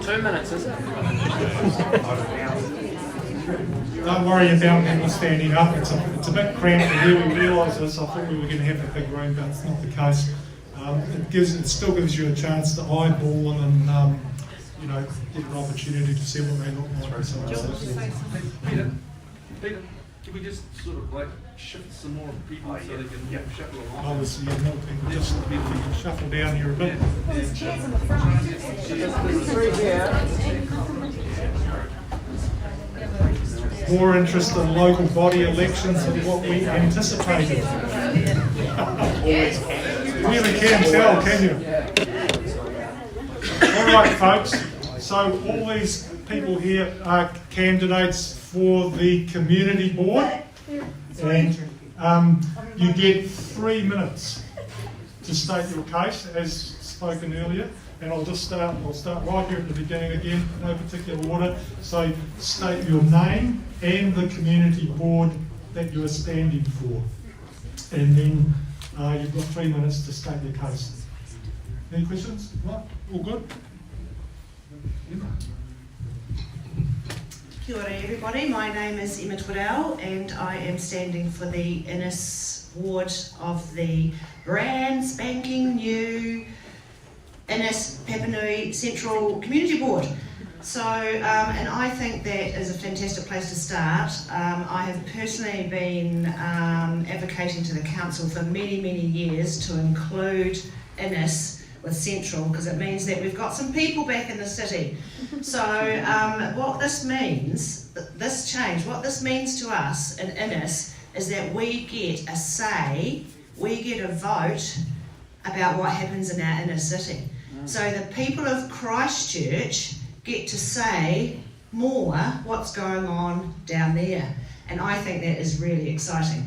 Q: 2 minutes, is it?
B: Don't worry about people standing up. It's a bit cramped here. We realise this. I thought we were going to have a big room, but it's not the case. It still gives you a chance to eyeball and get an opportunity to see what they look like.
F: Peter, can we just sort of like shift some more people so they can shuffle along?
B: Obviously, more people just shuffle down here a bit.
N: There's chairs in the front.
O: There's 3 here.
B: More interest in local body elections than what we anticipated. You really can tell, can you? All right, folks. So all these people here are candidates for the community board, and you get 3 minutes to state your case, as spoken earlier. And I'll start right here at the beginning again, no particular order. So state your name and the community board that you are standing for. And then you've got 3 minutes to state your case. Any questions? No? All good?
H: Kia ora everybody, my name is Emma Twaddell and I am standing for the Innes ward of the brand spanking new Innes Papanui-Central Community Board. So, and I think that is a fantastic place to start. I have personally been advocating to the council for many, many years to include Innes with Central, because it means that we've got some people back in the city. So what this means, this change, what this means to us in Innes is that we get a say, we get a vote about what happens in our inner city. So the people of Christchurch get to say more what's going on down there. And I think that is really exciting.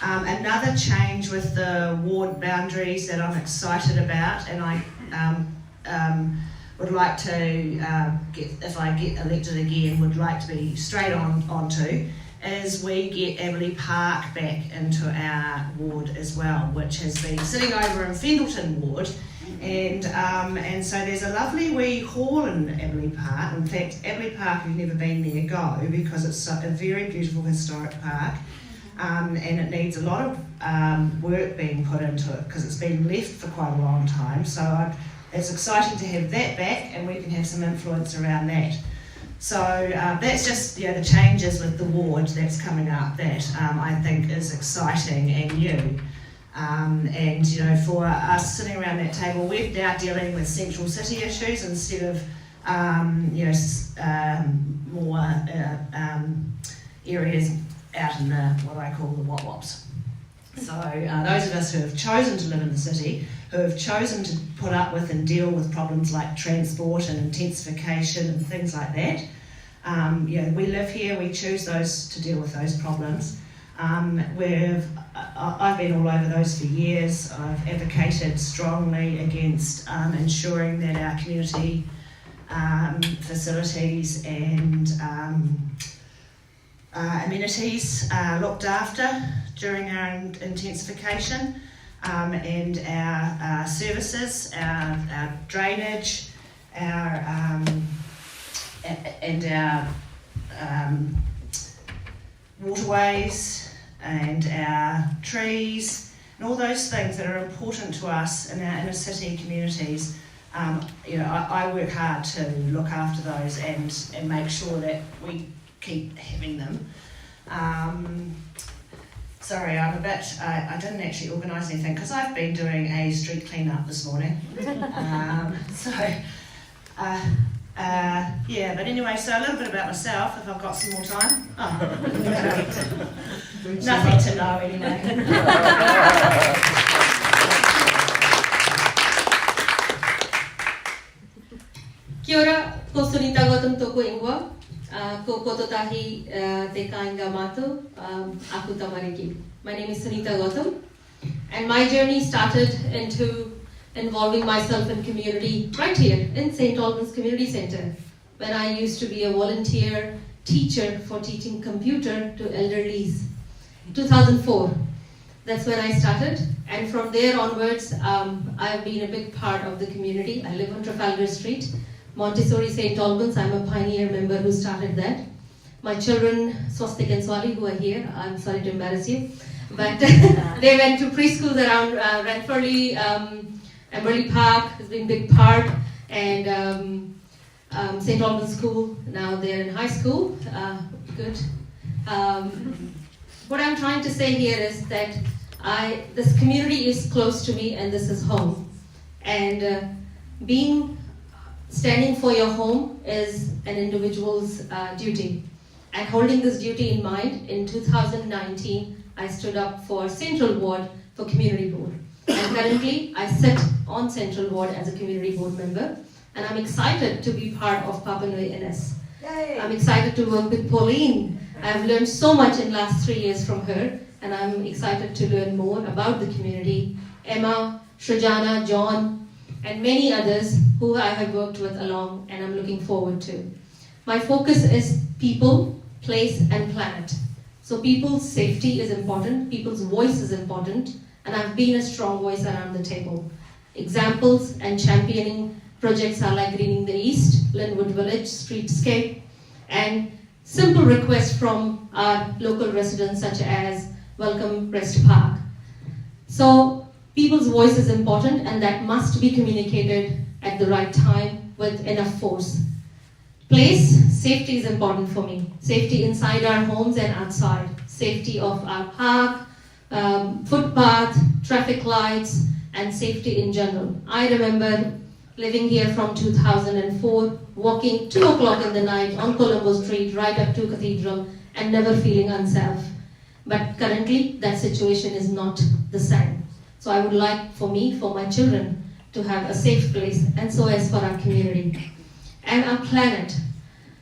H: Another change with the ward boundaries that I'm excited about, and I would like to, if I get elected again, would like to be straight onto, is we get Aberley Park back into our ward as well, which has been sitting over in Fendleton ward. And so there's a lovely wee hall in Aberley Park. In fact, Aberley Park, if you've never been there, go, because it's a very beautiful historic park. And it needs a lot of work being put into it because it's been left for quite a long time. So it's exciting to have that back, and we can have some influence around that. So that's just the changes with the ward that's coming up that I think is exciting and new. And for us sitting around that table, we're now dealing with central city issues instead of more areas out in the what I call the wop-wops. So those of us who have chosen to live in the city, who have chosen to put up with and deal with problems like transport and intensification and things like that, we live here, we choose to deal with those problems. I've been all over those for years. I've advocated strongly against ensuring that our community facilities and amenities are looked after during our intensification, and our services, our drainage, and our waterways and our trees and all those things that are important to us in our inner city communities. I work hard to look after those and make sure that we keep having them. Sorry, I'm a bit, I didn't actually organise anything because I've been doing a street clean-up this morning. But anyway, so a little bit about myself, if I've got some more time. Nothing to know anyway.
R: Kia ora, ko Sunita Gautam toko ingoa, ko kototahi te kainga mātou, aku tamariki. My name is Sunita Gautam, and my journey started into involving myself in community right here in St. Albans Community Centre, when I used to be a volunteer teacher for teaching computer to elderlies. 2004, that's when I started, and from there onwards, I've been a big part of the community. I live on Trafalgar Street, Montessori St. Albans. I'm a pioneer member who started that. My children, Swastik and Swali, who are here, I'm sorry to embarrass you, but they went to preschools around Ranfurly, Aberley Park has been a big part, and St. Albans School, now they're in high school, good. What I'm trying to say here is that this community is close to me and this is home. And standing for your home is an individual's duty. And holding this duty in mind, in 2019, I stood up for Central Ward for Community Board. And currently, I sit on Central Ward as a Community Board member. And I'm excited to be part of Papanui-Innes. I'm excited to work with Pauline. I've learned so much in the last 3 years from her, and I'm excited to learn more about the community. Emma, Shrujana, John, and many others who I have worked with along, and I'm looking forward to. My focus is people, place, and planet. So people's safety is important, people's voice is important, and I've been a strong voice around the table. Examples and championing projects are like Greening the East, Linwood Village, Streetscape, and simple requests from our local residents such as Welcome Rest Park. So people's voice is important, and that must be communicated at the right time with enough force. Place, safety is important for me. Safety inside our homes and outside. Safety of our park, footpath, traffic lights, and safety in general. I remember living here from 2004, walking 2 o'clock in the night on Colombo Street, right up to Cathedral, and never feeling unsafe. But currently, that situation is not the same. So I would like for my children to have a safe place, and so as for our community and our planet.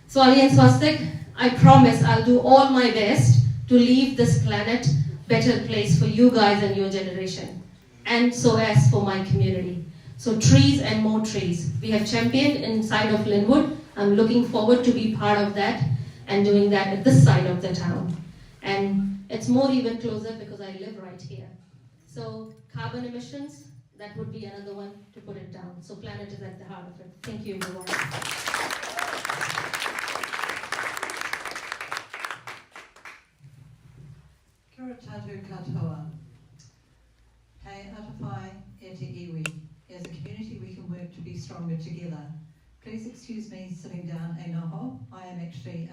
R: So Ali and Swastik, I promise I'll do all my best to leave this planet better place for you guys and your generation, and so as for my community. So trees and more trees. We have championed inside of Linwood. I'm looking forward to be part of that and doing that at this side of the town. And it's more even closer because I live right here. So carbon emissions, that would be another one to put it down. So planet is at the heart of it. Thank you, everyone.
M: Kia ora tātou katoa. Hei atawhai e te iwi. As a community we can work to be stronger together. Please excuse me sitting down e noho. I am actually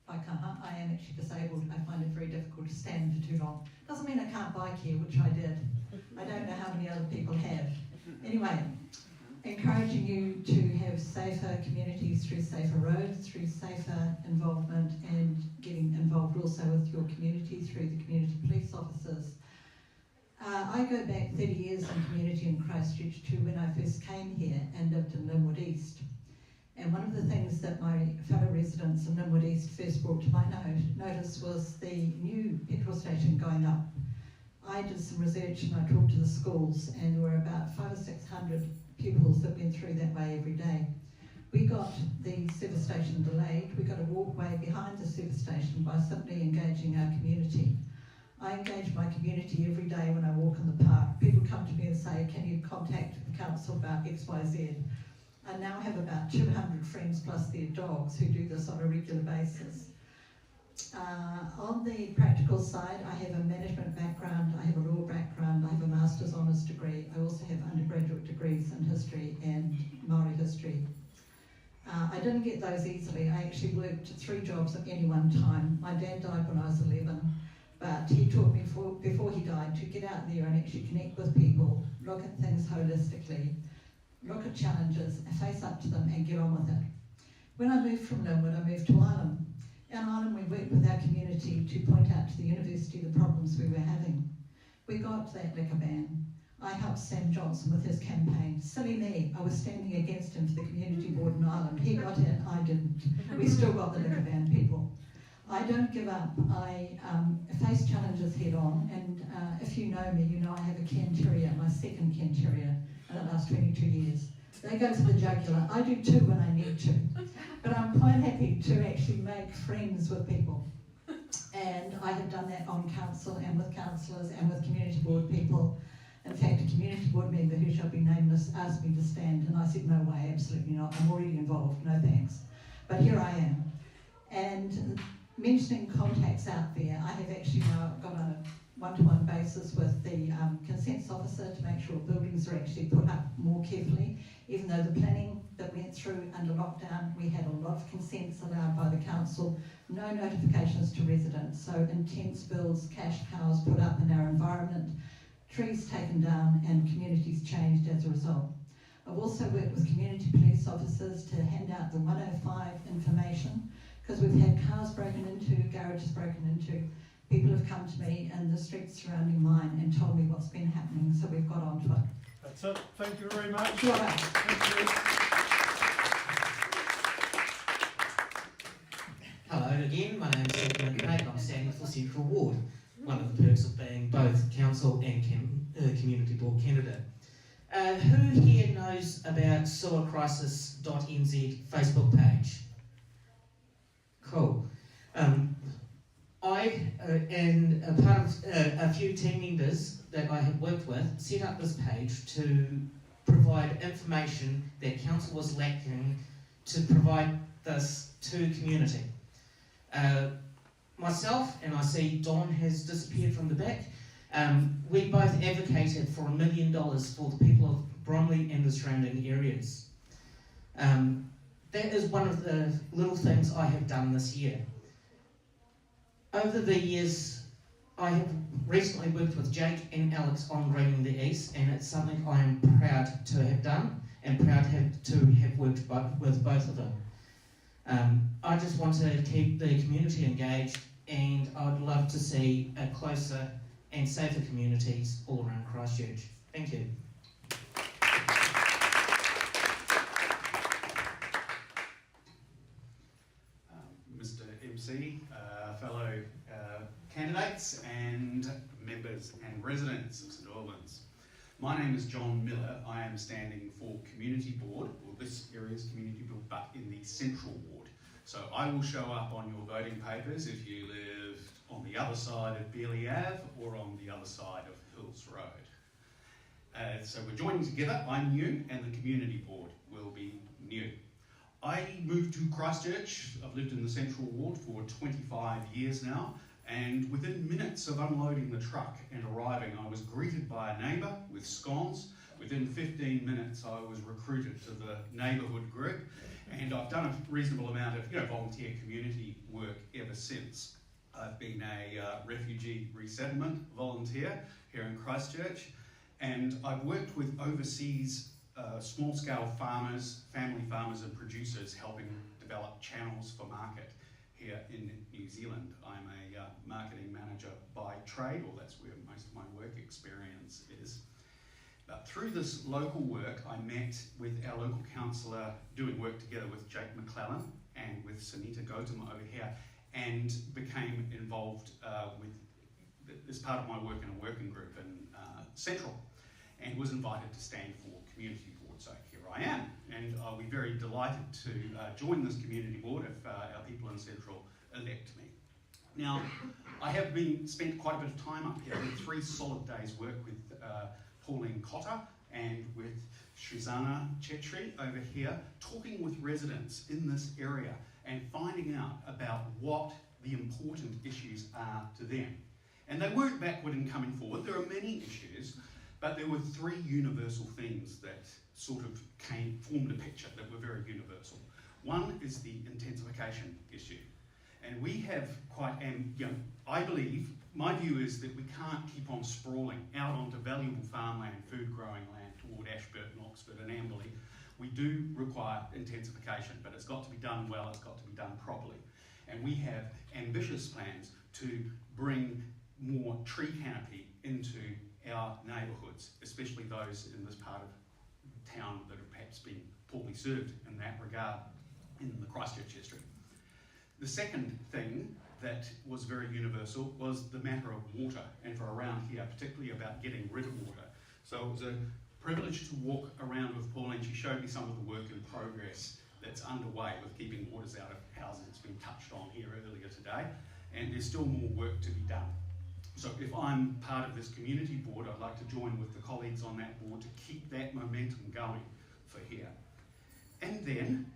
M: whaikaha. I am actually disabled. I find it very difficult to stand for too long. Doesn't mean I can't bike here, which I did. I don't know how many other people have. Anyway, encouraging you to have safer communities through safer roads, through safer involvement, and getting involved also with your community through the community police officers. I go back 30 years in community in Christchurch to when I first came here and lived in Linwood East. And one of the things that my fellow residents in Linwood East first brought to my notice was the new petrol station going up. I did some research and I talked to the schools, and there were about 500 or 600 pupils that went through that way every day. We got the service station delayed. We got a walkway behind the service station by simply engaging our community. I engage my community every day when I walk in the park. People come to me and say, can you contact the council about XYZ? I now have about 200 friends plus their dogs who do this on a regular basis. On the practical side, I have a management background, I have a law background, I have a master's honours degree. I also have undergraduate degrees in history and Māori history. I didn't get those easily. I actually worked 3 jobs at any one time. My dad died when I was 11, but he taught me before he died to get out there and actually connect with people, look at things holistically, look at challenges, face up to them and get on with it. When I moved from Linwood, I moved to Alban. In Alban, we worked with our community to point out to the university the problems we were having. We got that liquor ban. I helped Sam Johnson with his campaign. Silly me, I was standing against him for the community board in Ireland. He got it, I didn't. We still got the liquor ban, people. I don't give up. I face challenges head on, and if you know me, you know I have a Cairn Terrier, my second Cairn Terrier, in the last 22 years. They go to the jugular. I do 2 when I need to. But I'm quite happy to actually make friends with people. And I have done that on council and with councillors and with community board people. In fact, a community board member who shall be nameless asked me to stand, and I said, no way, absolutely not. I'm already involved, no thanks. But here I am. And mentioning contacts out there, I have actually now got a one-to-one basis with the consents officer to make sure buildings are actually put up more carefully. Even though the planning that went through under lockdown, we had a lot of consents allowed by the council, no notifications to residents, so intense bills, cash cows put up in our environment, trees taken down, and communities changed as a result. I've also worked with community police officers to hand out the 105 information, because we've had cars broken into, garages broken into. People have come to me in the streets surrounding mine and told me what's been happening, so we've got onto it.
B: That's it. Thank you very much.
M: Sure. Thank you.
I: Hello again, my name is Alban and I'm standing for Central Ward, one of the perks of being both council and community board candidate. Who here knows about sewercrisis.nz Facebook page? Cool. I and a part of a few team members that I have worked with set up this page to provide information that council was lacking to provide this to community. Myself, and I see Don has disappeared from the back, we both advocated for $1 million for the people of Bromley and the surrounding areas. That is one of the little things I have done this year. Over the years, I have recently worked with Jake and Alex on Greening the East, and it's something I am proud to have done and proud to have worked with both of them. I just want to keep the community engaged, and I'd love to see a closer and safer communities all around Christchurch. Thank you.
S: Mr. MC, fellow candidates and members and residents of St Albans. My name is John Miller. I am standing for Community Board, well this area's Community Board, but in the Central Ward. So I will show up on your voting papers if you live on the other side of Bearley Ave or on the other side of Hills Road. So we're joining together. I'm new and the Community Board will be new. I moved to Christchurch. I've lived in the Central Ward for 25 years now, and within minutes of unloading the truck and arriving, I was greeted by a neighbour with scones. Within 15 minutes, I was recruited to the neighbourhood group, and I've done a reasonable amount of volunteer community work ever since. I've been a refugee resettlement volunteer here in Christchurch, and I've worked with overseas small-scale farmers, family farmers and producers helping develop channels for market here in New Zealand. I'm a marketing manager by trade, or that's where most of my work experience is. But through this local work, I met with our local councillor, doing work together with Jake McClellan and with Sunita Gautam over here, and became involved as part of my work in a working group in Central, and was invited to stand for Community Board. So here I am, and I'll be very delighted to join this Community Board if our people in Central elect me. Now, I have spent quite a bit of time up here with 3 solid days' work with Pauline Cotter and with Shrizana Chetri over here, talking with residents in this area and finding out about what the important issues are to them. And they weren't backward in coming forward. There are many issues, but there were 3 universal themes that sort of formed a picture that were very universal. One is the intensification issue. And we have quite, I believe, my view is that we can't keep on sprawling out onto valuable farmland, food growing land toward Ashburton, Oxford and Amberley. We do require intensification, but it's got to be done well, it's got to be done properly. And we have ambitious plans to bring more tree canopy into our neighbourhoods, especially those in this part of town that have perhaps been poorly served in that regard in the Christchurch history. The second thing that was very universal was the matter of water, and for around here, particularly about getting rid of water. So it was a privilege to walk around with Pauline. She showed me some of the work in progress that's underway with keeping waters out of houses. It's been touched on here earlier today, and there's still more work to be done. So if I'm part of this community board, I'd like to join with the colleagues on that board to keep that momentum going for here. And then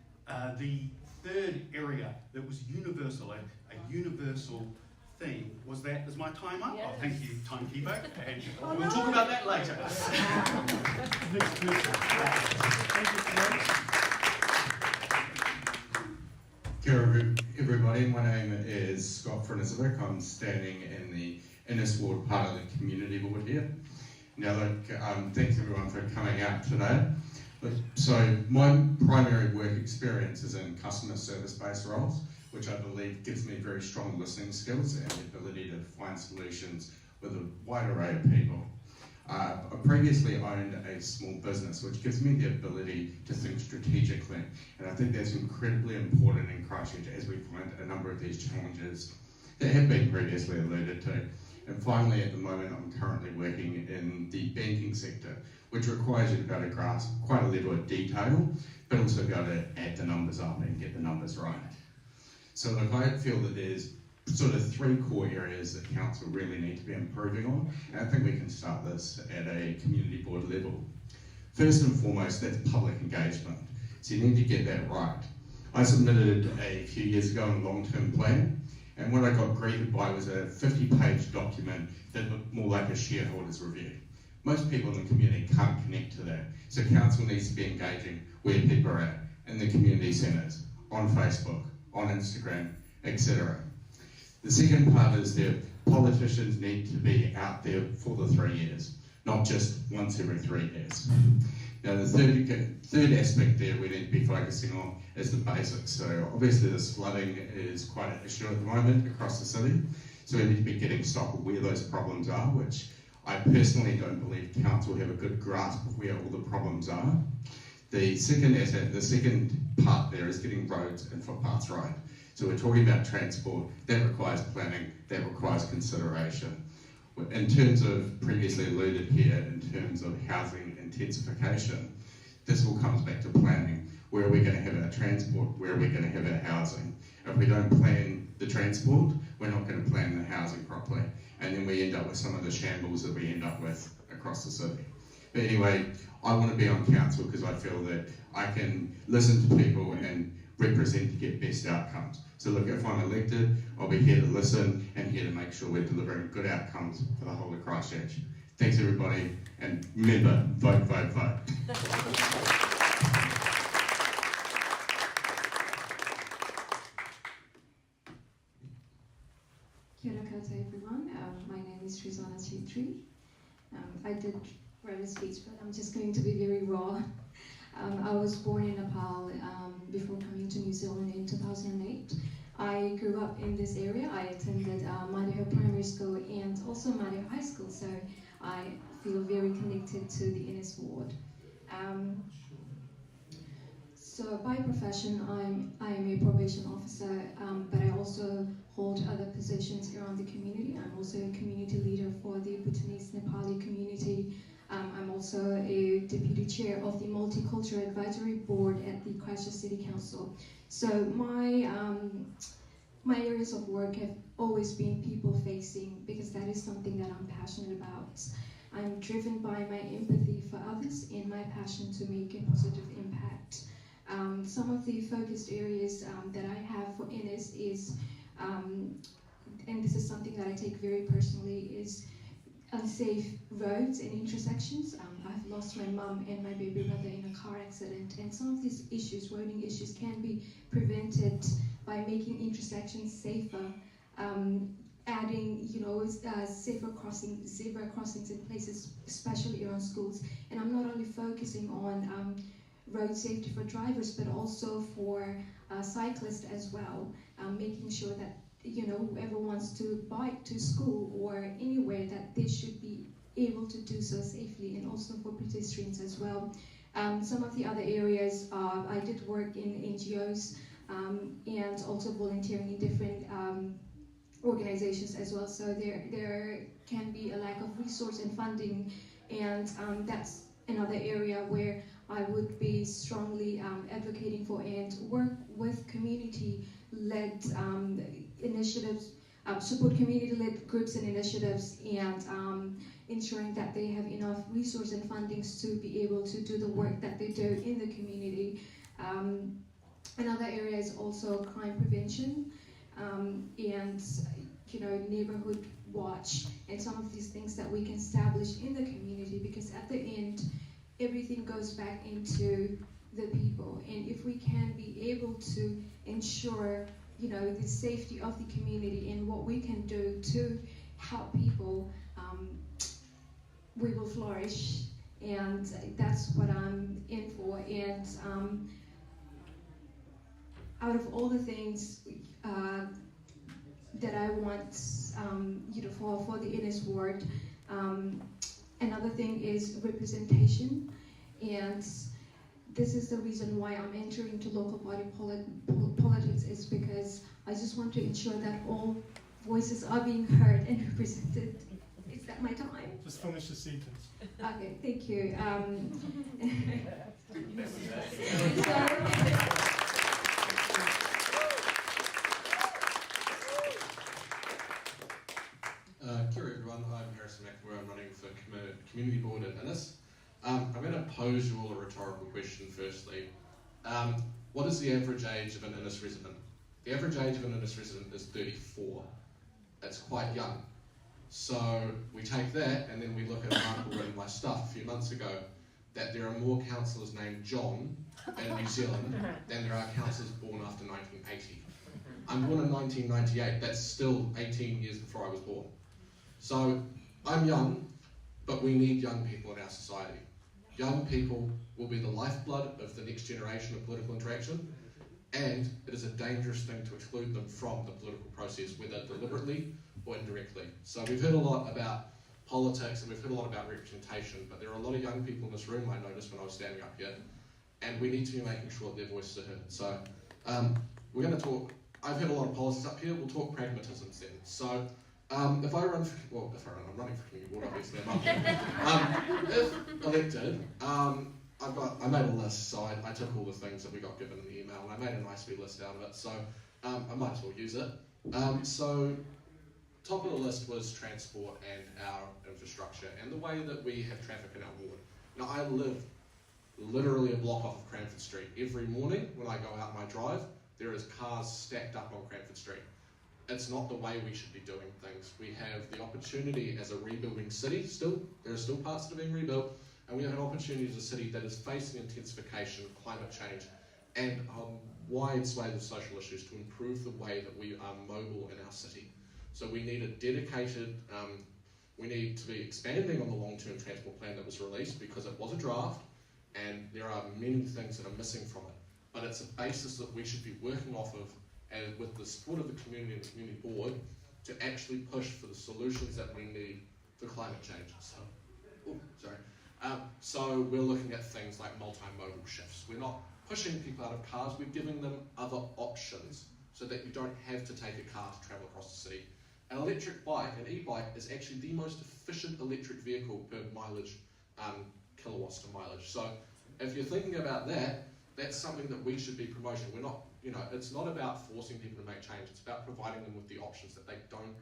S: the third area that was universal, a universal theme, was that, is my time up? Yes. Oh, thank you, timekeeper, and we'll talk about that later.
B: Next person.
T: Kia ora everybody, my name is Scott Frenisovic. I'm standing in the Innes Ward part of the community board here. Now look, thanks everyone for coming out today. So my primary work experience is in customer service-based roles, which I believe gives me very strong listening skills and the ability to find solutions with a wide array of people. I previously owned a small business, which gives me the ability to think strategically, and I think that's incredibly important in Christchurch as we find a number of these challenges that have been previously alluded to. And finally, at the moment, I'm currently working in the banking sector, which requires you to be able to grasp quite a level of detail, but also be able to add the numbers up and get the numbers right. So look, I feel that there's sort of 3 core areas that council really need to be improving on, and I think we can start this at a community board level. First and foremost, that's public engagement. So you need to get that right. I submitted a few years ago a long-term plan, and what I got greeted by was a 50-page document that looked more like a shareholder's review. Most people in the community can't connect to that, so council needs to be engaging where people are at, in the community centres, on Facebook, on Instagram, etc. The second part is that politicians need to be out there for the 3 years, not just once every 3 years. Now the third aspect there we need to be focusing on is the basics. So obviously this flooding is quite an issue at the moment across the city. So we need to be getting stock of where those problems are, which I personally don't believe council have a good grasp of where all the problems are. The second part there is getting roads and footpaths right. So we're talking about transport, that requires planning, that requires consideration. In terms of previously alluded here, in terms of housing intensification, this all comes back to planning. Where are we going to have our transport? Where are we going to have our housing? If we don't plan the transport, we're not going to plan the housing properly. And then we end up with some of the shambles that we end up with across the city. But anyway, I want to be on council because I feel that I can listen to people and represent to get best outcomes. So look, if I'm elected, I'll be here to listen and here to make sure we're delivering good outcomes for the whole of Christchurch. Thanks everybody, and remember, vote, vote, vote.
U: Kia ora koutou everyone. My name is Rizana Chitri. I did write a speech, but I'm just going to be very raw. I was born in Nepal before coming to New Zealand in 2008. I grew up in this area. I attended Mariho Primary School and also Mariho High School, so I feel very connected to the Innes ward. So by profession, I am a probation officer, but I also hold other positions around the community. I'm also a community leader for the Bhutanese Nepali community. I'm also a deputy chair of the Multicultural Advisory Board at the Christchurch City Council. So my areas of work have always been people-facing because that is something that I'm passionate about. I'm driven by my empathy for others and my passion to make a positive impact. Some of the focused areas that I have for Innes is, and this is something that I take very personally, is unsafe roads and intersections. I've lost my mum and my baby brother in a car accident, and some of these issues, roading issues, can be prevented by making intersections safer, adding, safer zebra crossings in places, especially around schools. And I'm not only focusing on road safety for drivers, but also for cyclists as well, making sure that whoever wants to bike to school or anywhere, that they should be able to do so safely, and also for pedestrians as well. Some of the other areas, I did work in NGOs and also volunteering in different organizations as well. So there can be a lack of resource and funding, and that's another area where I would be strongly advocating for and work with community-led initiatives, support community-led groups and initiatives, and ensuring that they have enough resource and fundings to be able to do the work that they do in the community. Another area is also crime prevention and neighborhood watch, and some of these things that we can establish in the community, because at the end, everything goes back into the people. And if we can be able to ensure, the safety of the community and what we can do to help people, we will flourish. And that's what I'm in for. And out of all the things that I want, for the Innes ward, another thing is representation, and this is the reason why I'm entering into local body politics, is because I just want to ensure that all voices are being heard and represented. Is that my time?
B: Just finish the sentence.
U: Okay, thank you.
V: Kia ora everyone, I'm Harrison McNamara. I'm running for Community Board at Innes. I'm going to pose you all a rhetorical question firstly. What is the average age of an Innes resident? The average age of an Innes resident is 34. That's quite young. So we take that and then we look at an article in my stuff a few months ago that there are more councillors named John in New Zealand than there are councillors born after 1980. I'm born in 1998, that's still 18 years before I was born. So I'm young, but we need young people in our society. Young people will be the lifeblood of the next generation of political interaction. and it is a dangerous thing to exclude them from the political process, whether deliberately or indirectly. So we've heard a lot about politics and we've heard a lot about representation, but there are a lot of young people in this room, I noticed when I was standing up here, and we need to be making sure that their voices are heard. So we're going to talk, I've heard a lot of policies up here, we'll talk pragmatisms then. So if I run for, I'm running for community board, obviously I'm up here. If elected, I made a list, so I took all the things that we got given in the email and I made a nice wee list out of it, so I might as well use it. So top of the list was transport and our infrastructure and the way that we have traffic in our ward. Now I live literally a block off of Cranford Street. Every morning when I go out my drive, there is cars stacked up on Cranford Street. It's not the way we should be doing things. We have the opportunity as a rebuilding city still, there are still parts that are being rebuilt, and we have an opportunity as a city that is facing intensification, climate change, and a wide swathe of social issues to improve the way that we are mobile in our city. So we need a dedicated, we need to be expanding on the long-term transport plan that was released because it was a draft and there are many things that are missing from it. But it's a basis that we should be working off of and with the support of the community and the community board to actually push for the solutions that we need for climate change. So we're looking at things like multimodal shifts. We're not pushing people out of cars, we're giving them other options so that you don't have to take a car to travel across the city. An electric bike, an e-bike, is actually the most efficient electric vehicle per mileage, kilowatts to mileage. So if you're thinking about that, that's something that we should be promoting. We're not, it's not about forcing people to make change, it's about providing them with the options that they don't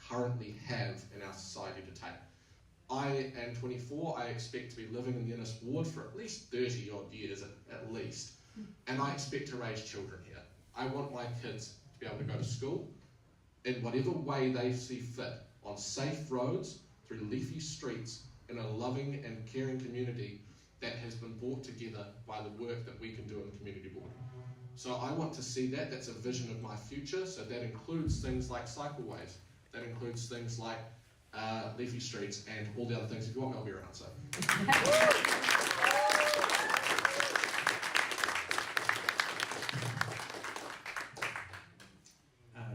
V: currently have in our society to take. I am 24, I expect to be living in the Innes ward for at least 30 odd years at least, and I expect to raise children here. I want my kids to be able to go to school in whatever way they see fit, on safe roads, through leafy streets, in a loving and caring community that has been brought together by the work that we can do in the community board. So I want to see that, that's a vision of my future, so that includes things like cycleways, that includes things like leafy streets and all the other things. If you want me, I'll be around, so.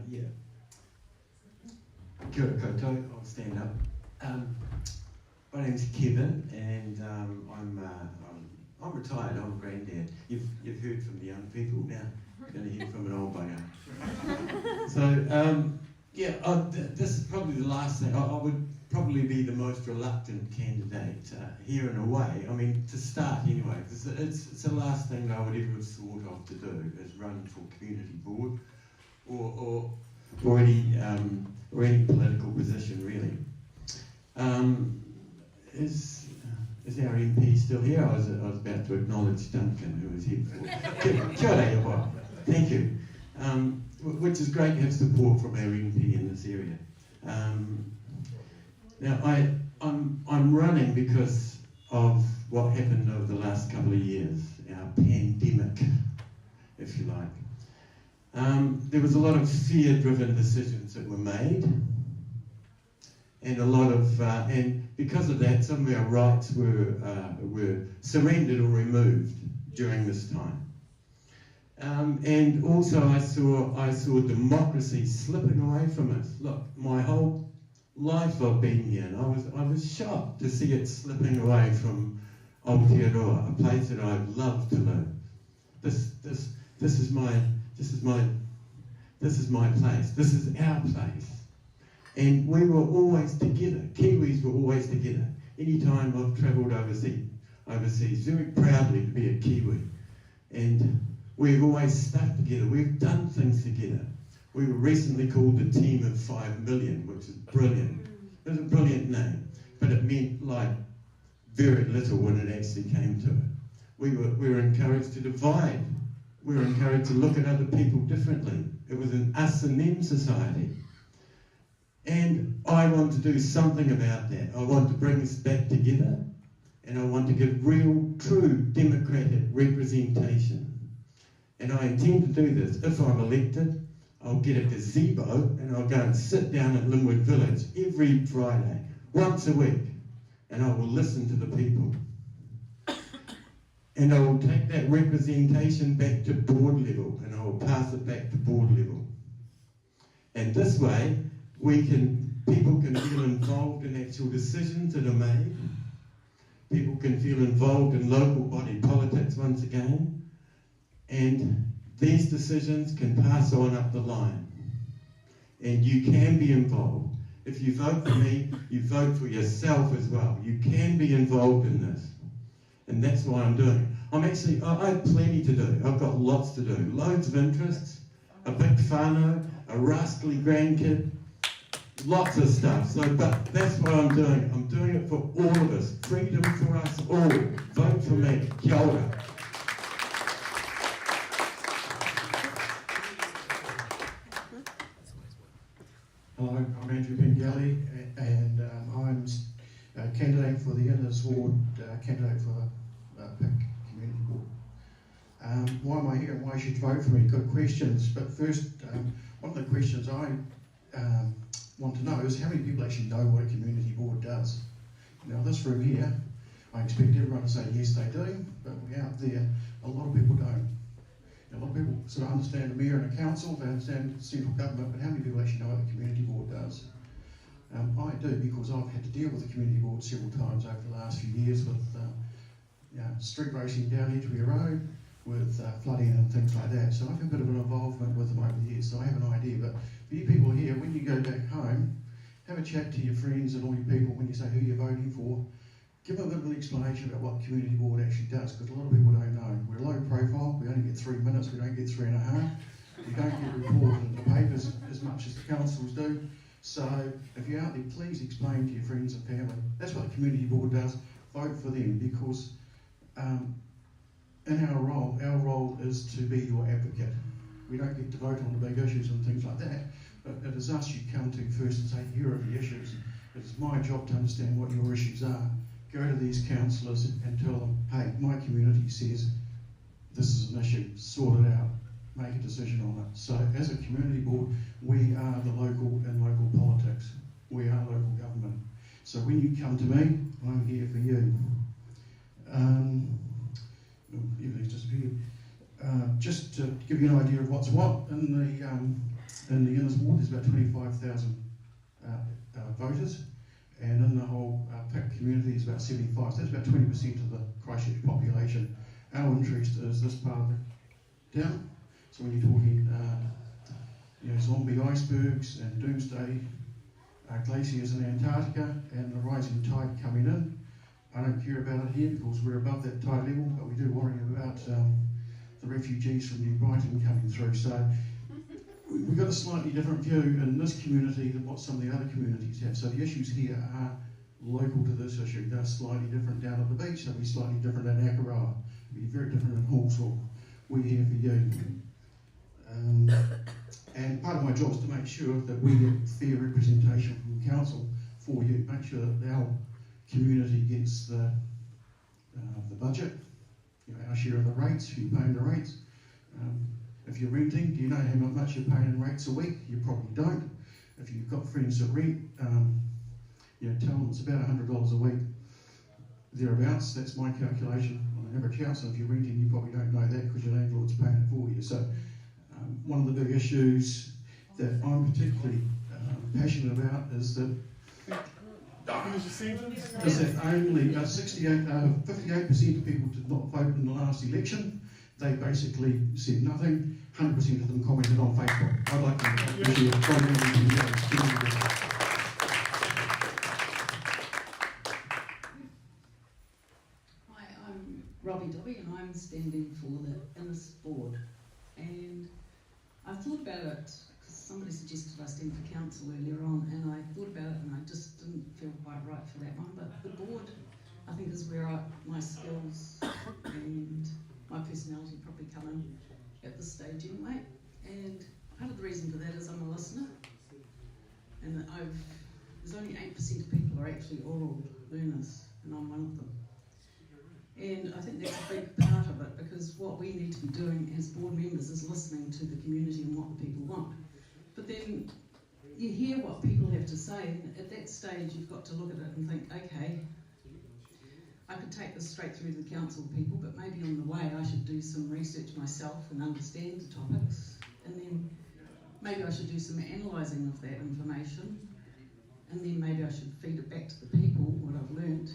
C: Yeah. Kia ora koutou, I'll stand up. My name's Kevin, and I'm retired. I'm a granddad. You've heard from the young people now. You're going to hear from an old bugger. So this is probably the last thing. I would probably be the most reluctant candidate here in a way. I mean, to start anyway, because it's the last thing I would ever have thought of to do is run for community board or any political position really. Is our MP still here? I was about to acknowledge Duncan, who was here before. Kia ora, thank you. Which is great to have support from our MP in this area. Now I'm running because of what happened over the last couple of years, our pandemic, if you like. There was a lot of fear-driven decisions that were made, and a lot of, and because of that, some of our rights were surrendered or removed during this time. And also, I saw democracy slipping away from us. Look, my whole life I've been here, and I was shocked to see it slipping away from Aotearoa, a place that I'd love to live. This is my place. This is our place. And we were always together. Kiwis were always together. Anytime I've travelled overseas, very proudly to be a Kiwi. And we've always stuck together. We've done things together. We were recently called the Team of 5 Million, which is brilliant. It was a brilliant name, but it meant like very little when it actually came to it. We were encouraged to divide. We were encouraged to look at other people differently. It was an us and them society. And I want to do something about that. I want to bring us back together, and I want to give real, true democratic representation. And I intend to do this. If I'm elected, I'll get a gazebo and I'll go and sit down at Linwood Village every Friday, once a week, and I will listen to the people. And I will take that representation back to board level, and I will pass it back to board level. And this way, people can feel involved in actual decisions that are made. People can feel involved in local body politics once again. And these decisions can pass on up the line. And you can be involved. If you vote for me, you vote for yourself as well. You can be involved in this. And that's what I'm doing. I have plenty to do. I've got lots to do. Loads of interests, a big whānau, a rascally grandkid, lots of stuff. But that's what I'm doing. I'm doing it for all of us. Freedom for us all. Vote for me. Kia ora.
J: Hello, I'm Andrew Pengelly, and I'm a candidate for the Innes Ward, candidate for PIC Community Board. Why am I here and why should you vote for me? Good questions, but first, one of the questions I want to know is how many people actually know what a community board does? Now, this room here, I expect everyone to say yes, they do, but out there, a lot of people don't. A lot of people sort of understand the mayor and a council, they understand central government, but how many people actually know what a community board does? I do, because I've had to deal with the community board several times over the last few years with street racing down Edgware Road, with flooding and things like that. So I've had a bit of an involvement with them over the years, so I have an idea. But for you people here, when you go back home, have a chat to your friends and all your people when you say who you're voting for. Give them a bit of an explanation about what community board actually does, because a lot of people don't know. We're low profile, we only get 3 minutes, we don't get 3.5. We don't get reported in the papers as much as the councils do. So if you're out there, please explain to your friends and family. That's what the community board does. Vote for them, because in our role is to be your advocate. We don't get to vote on the big issues and things like that, but it is us you come to first and say, here are the issues. It's my job to understand what your issues are. Go to these councillors and tell them, hey, my community says this is an issue, sort it out, make a decision on it. So as a community board, we are the local in local politics. We are local government. So when you come to me, I'm here for you. Everything's disappeared. Just to give you an idea of what's what, in the Innes Ward, there's about 25,000 voters. And in the whole PIC community is about 75, so that's about 20% of the Christchurch population. Our interest is this part of the town. So when you're talking zombie icebergs and doomsday glaciers in Antarctica and the rising tide coming in, I don't care about it here because we're above that tide level, but we do worry about the refugees from New Brighton coming through. So we've got a slightly different view in this community than what some of the other communities have. So the issues here are local to this issue. They're slightly different down at the beach. They'll be slightly different in Akaroa. They'll be very different in Hawksville. We're here for you. And part of my job is to make sure that we get fair representation from council for you. Make sure that our community gets the budget, our share of the rates, who you're paying the rates. If you're renting, do you know how much you're paying in rates a week? You probably don't. If you've got friends that rent, tell them it's about $100 a week, thereabouts. That's my calculation on an average house. And if you're renting, you probably don't know that because your landlord's paying it for you. So one of the big issues that I'm particularly passionate about is that only 58% of people did not vote in the last election. They basically said nothing. 100% of them commented on Facebook. I'd like to issue a comment.
K: Hi, I'm Robbie Dobby and I'm standing for the Innes board. And I thought about it because somebody suggested I stand for council earlier on, and I thought about it and I just didn't feel quite right for that one. But the board, I think, is where my skills and my personality probably come in at this stage anyway. And part of the reason for that is I'm a listener, and there's only 8% of people are actually oral learners, and I'm one of them. And I think that's a big part of it, because what we need to be doing as board members is listening to the community and what the people want. But then you hear what people have to say, and at that stage you've got to look at it and think, okay, I could take this straight through to the council people, but maybe on the way I should do some research myself and understand the topics, and then maybe I should do some analysing of that information, and then maybe I should feed it back to the people, what I've learnt,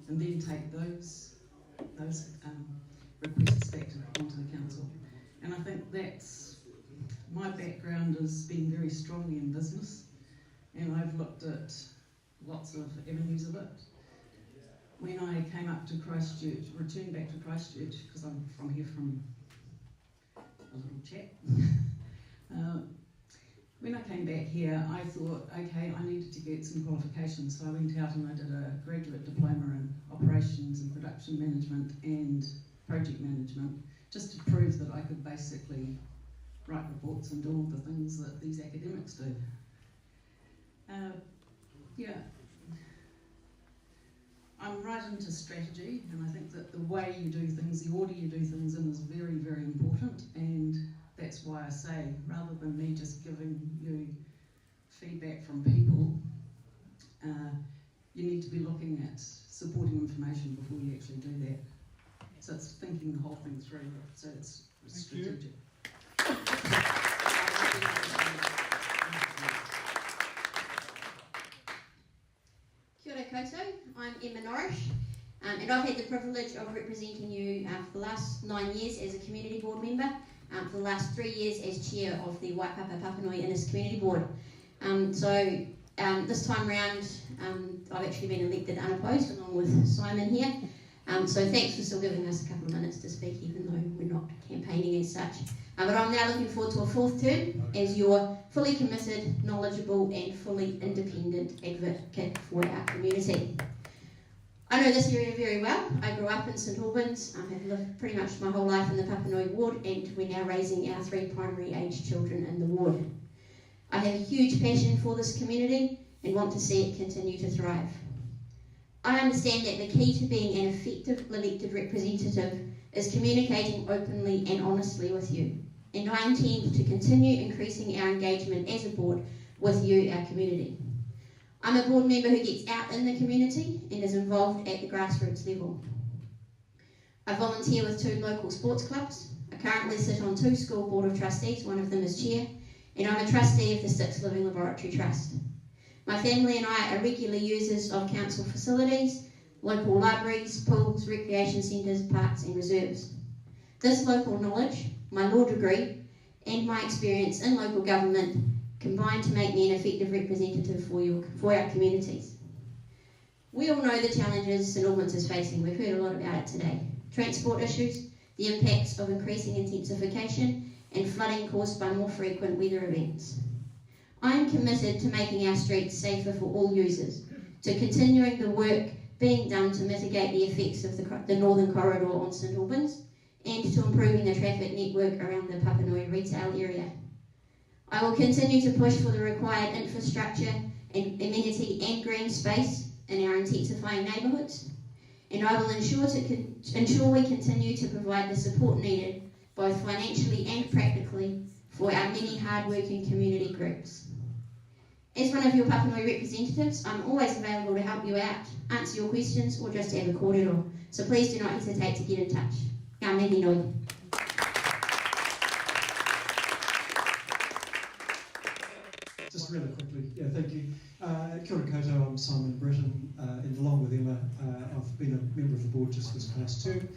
K: and then take those requests back onto the council. And I think that's, my background has been very strongly in business, and I've looked at lots of avenues of it. When I came up to Christchurch, returned back to Christchurch, because I'm from here from a little chat, when I came back here, I thought, okay, I needed to get some qualifications, so I went out and I did a graduate diploma in operations and production management and project management, just to prove that I could basically write reports and do all the things that these academics do. Yeah. I'm right into strategy, and I think that the way you do things, the order you do things in is very, very important, and that's why I say, rather than me just giving you feedback from people, you need to be looking at supporting information before you actually do that. So it's thinking the whole thing through, so it's strategic.
D: Kia ora koutou, I'm Emma Norrish, and I've had the privilege of representing you for the last 9 years as a community board member, for the last 3 years as chair of the Waipapa Papanui-Innes Community Board. This time round, I've actually been elected unopposed along with Simon here, so thanks for still giving us a couple of minutes to speak, even though we're not campaigning as such. But I'm now looking forward to a 4th term as your fully committed, knowledgeable and fully independent advocate for our community. I know this area very well. I grew up in St Albans. I have lived pretty much my whole life in the Papanui ward, and we're now raising our 3 primary aged children in the ward. I have a huge passion for this community and want to see it continue to thrive. I understand that the key to being an effective elected representative is communicating openly and honestly with you, and I intend to continue increasing our engagement as a board with you, our community. I'm a board member who gets out in the community and is involved at the grassroots level. I volunteer with 2 local sports clubs. I currently sit on 2 school board of trustees, one of them is chair, and I'm a trustee of the 6 Living Laboratory Trust. My family and I are regular users of council facilities, local libraries, pools, recreation centres, parks and reserves. This local knowledge, my law degree, and my experience in local government combine to make me an effective representative for our communities. We all know the challenges St Albans is facing. We've heard a lot about it today. Transport issues, the impacts of increasing intensification, and flooding caused by more frequent weather events. I am committed to making our streets safer for all users, to continuing the work being done to mitigate the effects of the Northern Corridor on St Albans, and to improving the traffic network around the Papanui retail area. I will continue to push for the required infrastructure and amenity and green space in our intensifying neighbourhoods, and I will ensure we continue to provide the support needed, both financially and practically, for our many hard-working community groups. As one of your Papanui representatives, I'm always available to help you out, answer your questions, or just have a cordial. So please do not hesitate to get in touch. Ngā mihi nui.
L: Just really quickly, thank you. Kia ora koutou, I'm Simon Britton, and along with Emma, I've been a member of the board just this past term,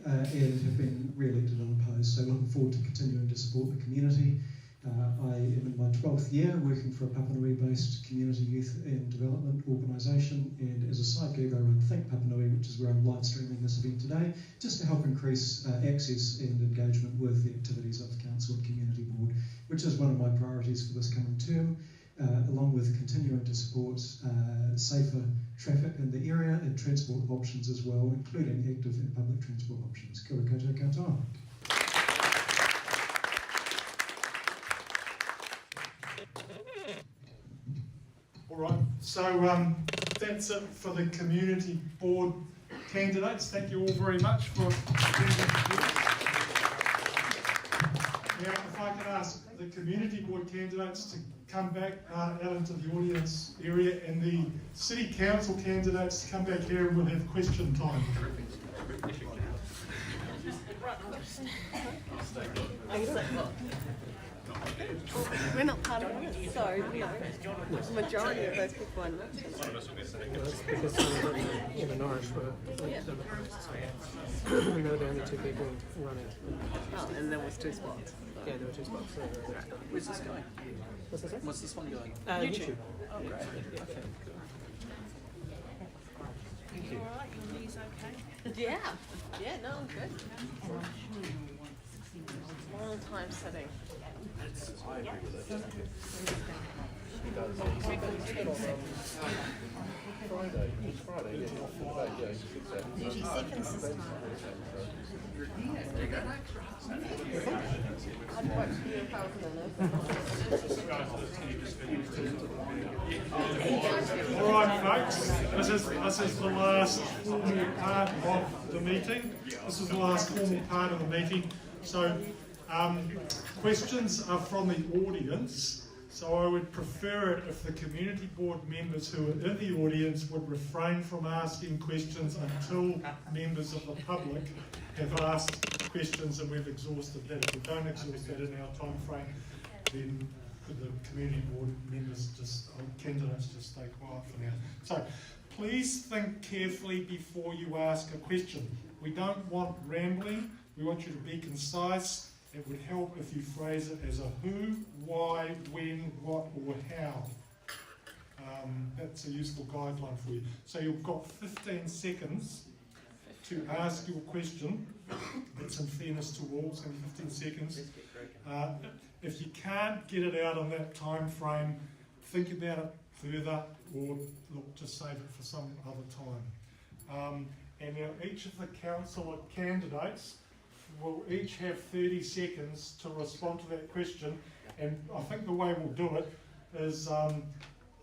L: and have been re-elected unopposed, so looking forward to continuing to support the community. I am in my 12th year working for a Papanui-based community youth and development organisation, and as a side gig I run Think Papanui, which is where I'm live streaming this event today, just to help increase access and engagement with the activities of the Council and Community Board, which is one of my priorities for this coming term, along with continuing to support safer traffic in the area and transport options as well, including active and public transport options. Kia ora koutou katoa.
B: All right, so that's it for the community board candidates. Thank you all very much for attending the board. Now, if I can ask the community board candidates to come back out into the audience area, and the City Council candidates come back here and we'll have question time.
O: We're not part of it, so the majority of those people are not.
Q: Because even Norwich were Democrats. And they were the only two people running.
O: Oh, and there was 2 spots.
Q: Yeah, there were 2 spots.
F: Where's this going?
Q: What's this?
F: What's this one going?
Q: YouTube.
F: Oh, great.
Q: Yeah, okay.
F: Thank you.
A: Alright, your knees okay?
O: Yeah. Yeah, no, I'm good. Long time sitting.
F: I agree with it.
O: She
F: does. Friday. It's Friday. Yeah, off for the day. Yeah, you fix that.
A: 30 seconds this time.
O: I'd watch you if I was in
B: All right, folks, this is the last formal part of the meeting. This is the last formal part of the meeting. So questions are from the audience. So I would prefer it if the community board members who are in the audience would refrain from asking questions until members of the public have asked questions and we've exhausted that. If we don't exhaust that in our time frame, then could the community board members candidates just stay quiet for now. So please think carefully before you ask a question. We don't want rambling, we want you to be concise. It would help if you phrase it as a who, why, when, what, or how. That's a useful guideline for you. So you've got 15 seconds to ask your question. It's in fairness to all, so 15 seconds. If you can't get it out on that time frame, think about it further, or look, just save it for some other time. And now each of the councillor candidates will each have 30 seconds to respond to that question, and I think the way we'll do it is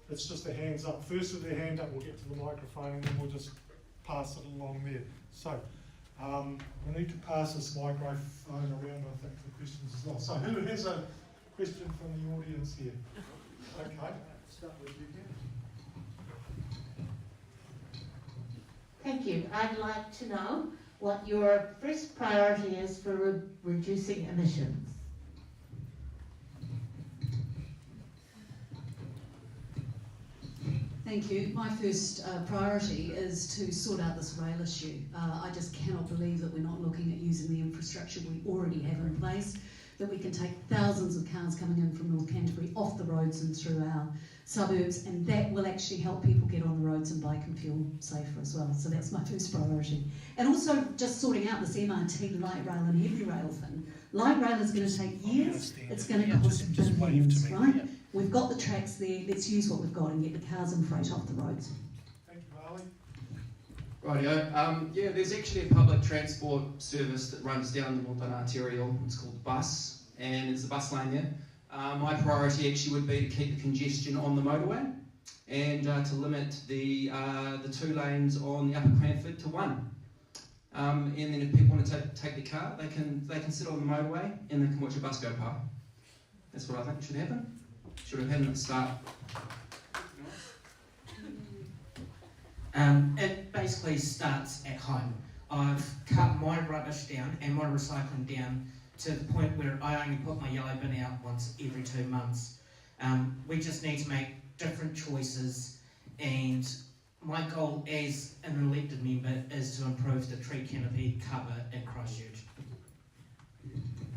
B: it's just a hands up. First with their hand up, we'll get to the microphone, and then we'll just pass it along there. So we need to pass this microphone around, I think, for questions as well. So who has a question from the audience here? Okay, start with you, Dan.
E: Thank you. I'd like to know what your first priority is for reducing emissions.
M: Thank you. My first priority is to sort out this rail issue. I just cannot believe that we're not looking at using the infrastructure we already have in place, that we can take thousands of cars coming in from North Canterbury off the roads and through our suburbs, and that will actually help people get on the roads and bike and fuel safer as well. So that's my first priority. And also just sorting out this MRT light rail and heavy rail thing. Light rail is going to take years, it's going to cost billions, right? We've got the tracks there, let's use what we've got and get the cars and freight off the roads.
B: Thank you, Harley.
G: Rightio. Yeah, there's actually a public transport service that runs down the Northern Arterial. It's called Bus, and there's a bus lane there. My priority actually would be to keep the congestion on the motorway and to limit the 2 lanes on the Upper Cranford to 1. And then if people want to take their car, they can sit on the motorway and they can watch a bus go past. That's what I think should happen. Should have happened at the start.
I: It basically starts at home. I've cut my rubbish down and my recycling down to the point where I only put my yellow bin out once every 2 months. We just need to make different choices, and my goal as an elected member is to improve the tree canopy cover at Christchurch.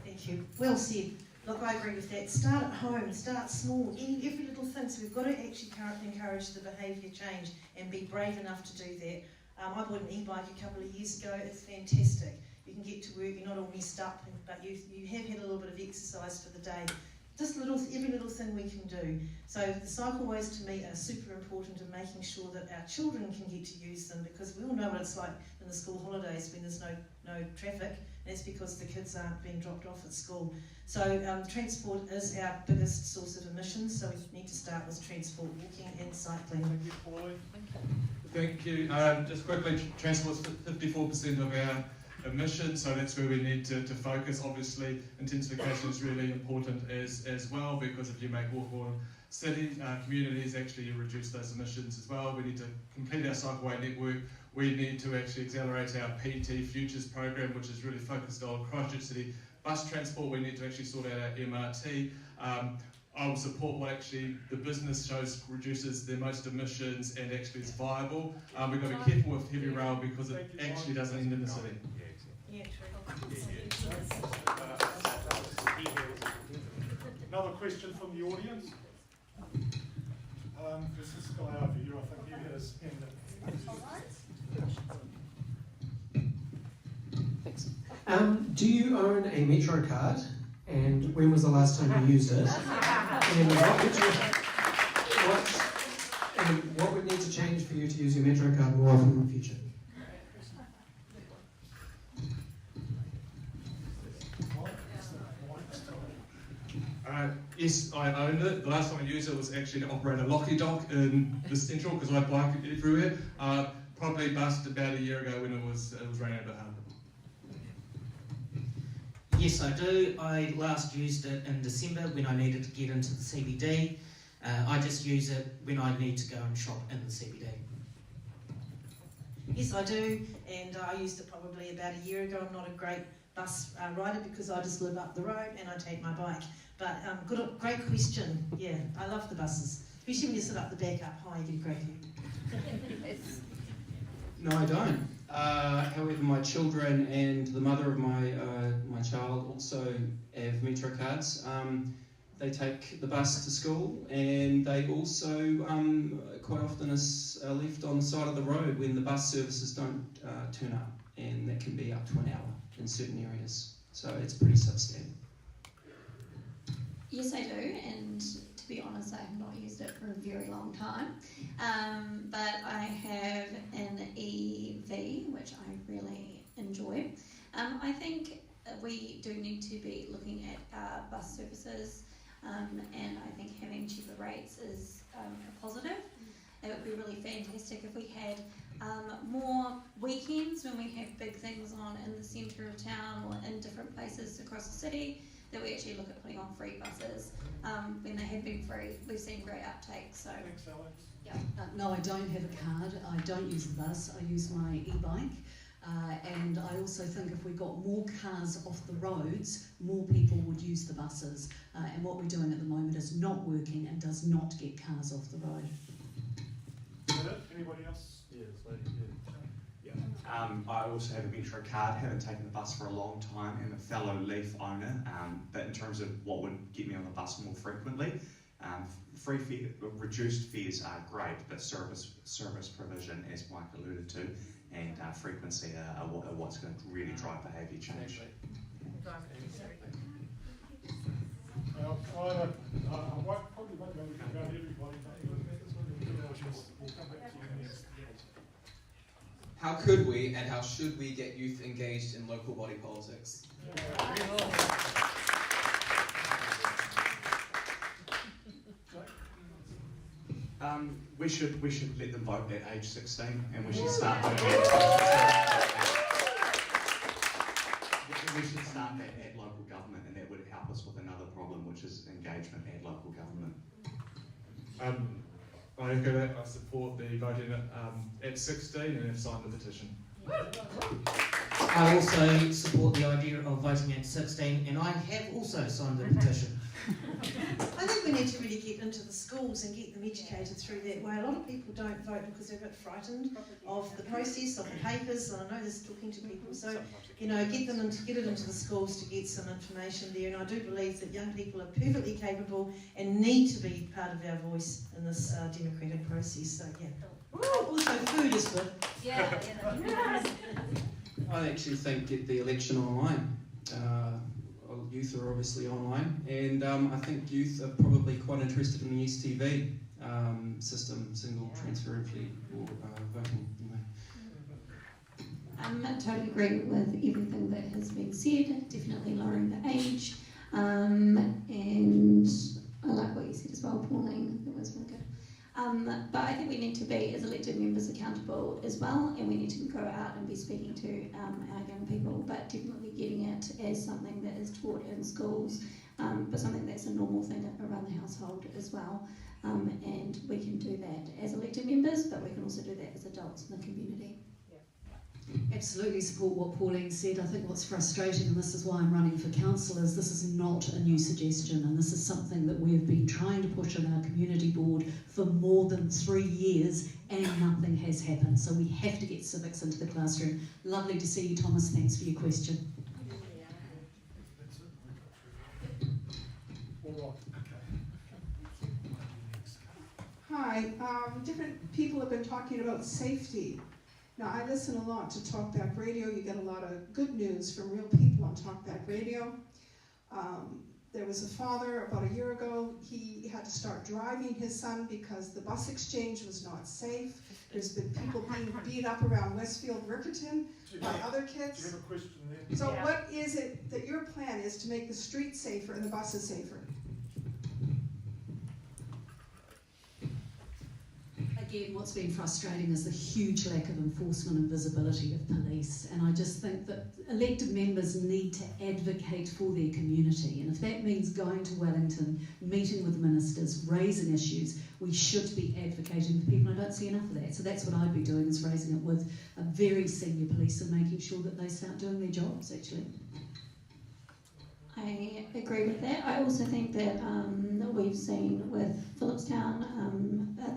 H: Thank you. Well said. Look, I agree with that. Start at home, start small, every little thing. So we've got to actually encourage the behaviour change and be brave enough to do that. I bought an e-bike a couple of years ago. It's fantastic. You can get to work, you're not all messed up, but you have had a little bit of exercise for the day. Just every little thing we can do. So the cycleways to me are super important in making sure that our children can get to use them, because we all know what it's like in the school holidays when there's no traffic, and that's because the kids aren't being dropped off at school. So transport is our biggest source of emissions, so we need to start with transport, walking and cycling.
B: Thank you, Pauline.
W: Thank you. Just quickly, transport is 54% of our emissions, so that's where we need to focus. Obviously, intensification is really important as well, because if you make more city communities actually reduce those emissions as well. We need to complete our cycleway network. We need to actually accelerate our PT Futures program, which is really focused on Christchurch City bus transport. We need to actually sort out our MRT. I will support what actually the business shows reduces the most emissions and actually is viable. We've got to be careful with heavy rail because it actually doesn't end in the city.
B: Another question from the audience. This is guy over here, I think he had his hand up.
Q: Thanks. Do you own a Metro card? And when was the last time you used it? And what would need to change for you to use your Metro card more often in the future?
W: Yes, I owned it. The last time I used it was actually to operate a locky dock in the Central because I bike everywhere. Probably busted about a year ago when it was running a bit hard.
I: Yes, I do. I last used it in December when I needed to get into the CBD. I just use it when I need to go and shop in the CBD.
H: Yes, I do, and I used it probably about a year ago. I'm not a great bus rider because I just live up the road and I take my bike. But great question. Yeah, I love the buses, especially when you sit up the back up high, you get a great view.
G: No, I don't. However, my children and the mother of my child also have Metro cards. They take the bus to school, and they also quite often are left on the side of the road when the bus services don't turn up, and that can be up to an hour in certain areas. So it's pretty substandard.
D: Yes, I do, and to be honest, I have not used it for a very long time. But I have an EV, which I really enjoy. I think we do need to be looking at our bus services, and I think having cheaper rates is a positive. It would be really fantastic if we had more weekends when we have big things on in the centre of town or in different places across the city, that we actually look at putting on free buses. When they have been free, we've seen great uptake. So,
B: thanks, Alex.
D: Yeah.
M: No, I don't have a card. I don't use the bus. I use my e-bike. And I also think if we got more cars off the roads, more people would use the buses. And what we're doing at the moment is not working and does not get cars off the road.
B: Anybody else?
N: Yeah, I also have a Metro card, haven't taken the bus for a long time, and a fellow Leaf owner, but in terms of what would get me on the bus more frequently, free fare, reduced fares are great, but service provision, as Mike alluded to, and frequency are what's going to really drive behaviour change.
B: I'll try to, probably won't be able to go around everybody, but we'll come back to you next.
G: How could we and how should we get youth engaged in local body politics?
N: We should let them vote at age 16, and we should start voting we should start that at local government, and that would help us with another problem, which is engagement at local government.
W: I echo that. I support the voting at 16 and have signed the petition.
I: I also support the idea of voting at 16, and I have also signed the petition.
H: I think we need to really get into the schools and get them educated through that way. A lot of people don't vote because they're a bit frightened of the process, of the papers, and I know this talking to people. So, get it into the schools to get some information there. And I do believe that young people are perfectly capable and need to be part of our voice in this democratic process. So, yeah. Also, food is good.
G: I actually think get the election online. Youth are obviously online, and I think youth are probably quite interested in the STV system, single transferably or voting.
D: I totally agree with everything that has been said, definitely lowering the age, and I like what you said as well, Pauline, that was really good. But I think we need to be, as elected members, accountable as well, and we need to go out and be speaking to our young people, but definitely getting it as something that is taught in schools
P: but something that's a normal thing around the household as well. And we can do that as elected members, but we can also do that as adults in the community.
M: Absolutely support what Pauline said. I think what's frustrating, and this is why I'm running for council, is this is not a new suggestion, and this is something that we have been trying to push on our community board for more than 3 years, and nothing has happened. So we have to get civics into the classroom. Lovely to see you, Thomas. Thanks for your question.
R: Hi, different people have been talking about safety. Now, I listen a lot to Talkback Radio. You get a lot of good news from real people on Talkback Radio. There was a father about a year ago. He had to start driving his son because the bus exchange was not safe. There's been people being beat up around Westfield, Rickerton by other kids.
B: Do you have a question there?
R: So what is it that your plan is to make the streets safer and the buses safer?
M: Again, what's been frustrating is the huge lack of enforcement and visibility of police, and I just think that elected members need to advocate for their community, and if that means going to Wellington, meeting with ministers, raising issues, we should be advocating for people. I don't see enough of that, so that's what I'd be doing, is raising it with a very senior police and making sure that they start doing their jobs, actually.
P: I agree with that. I also think that we've seen with Phillipstown,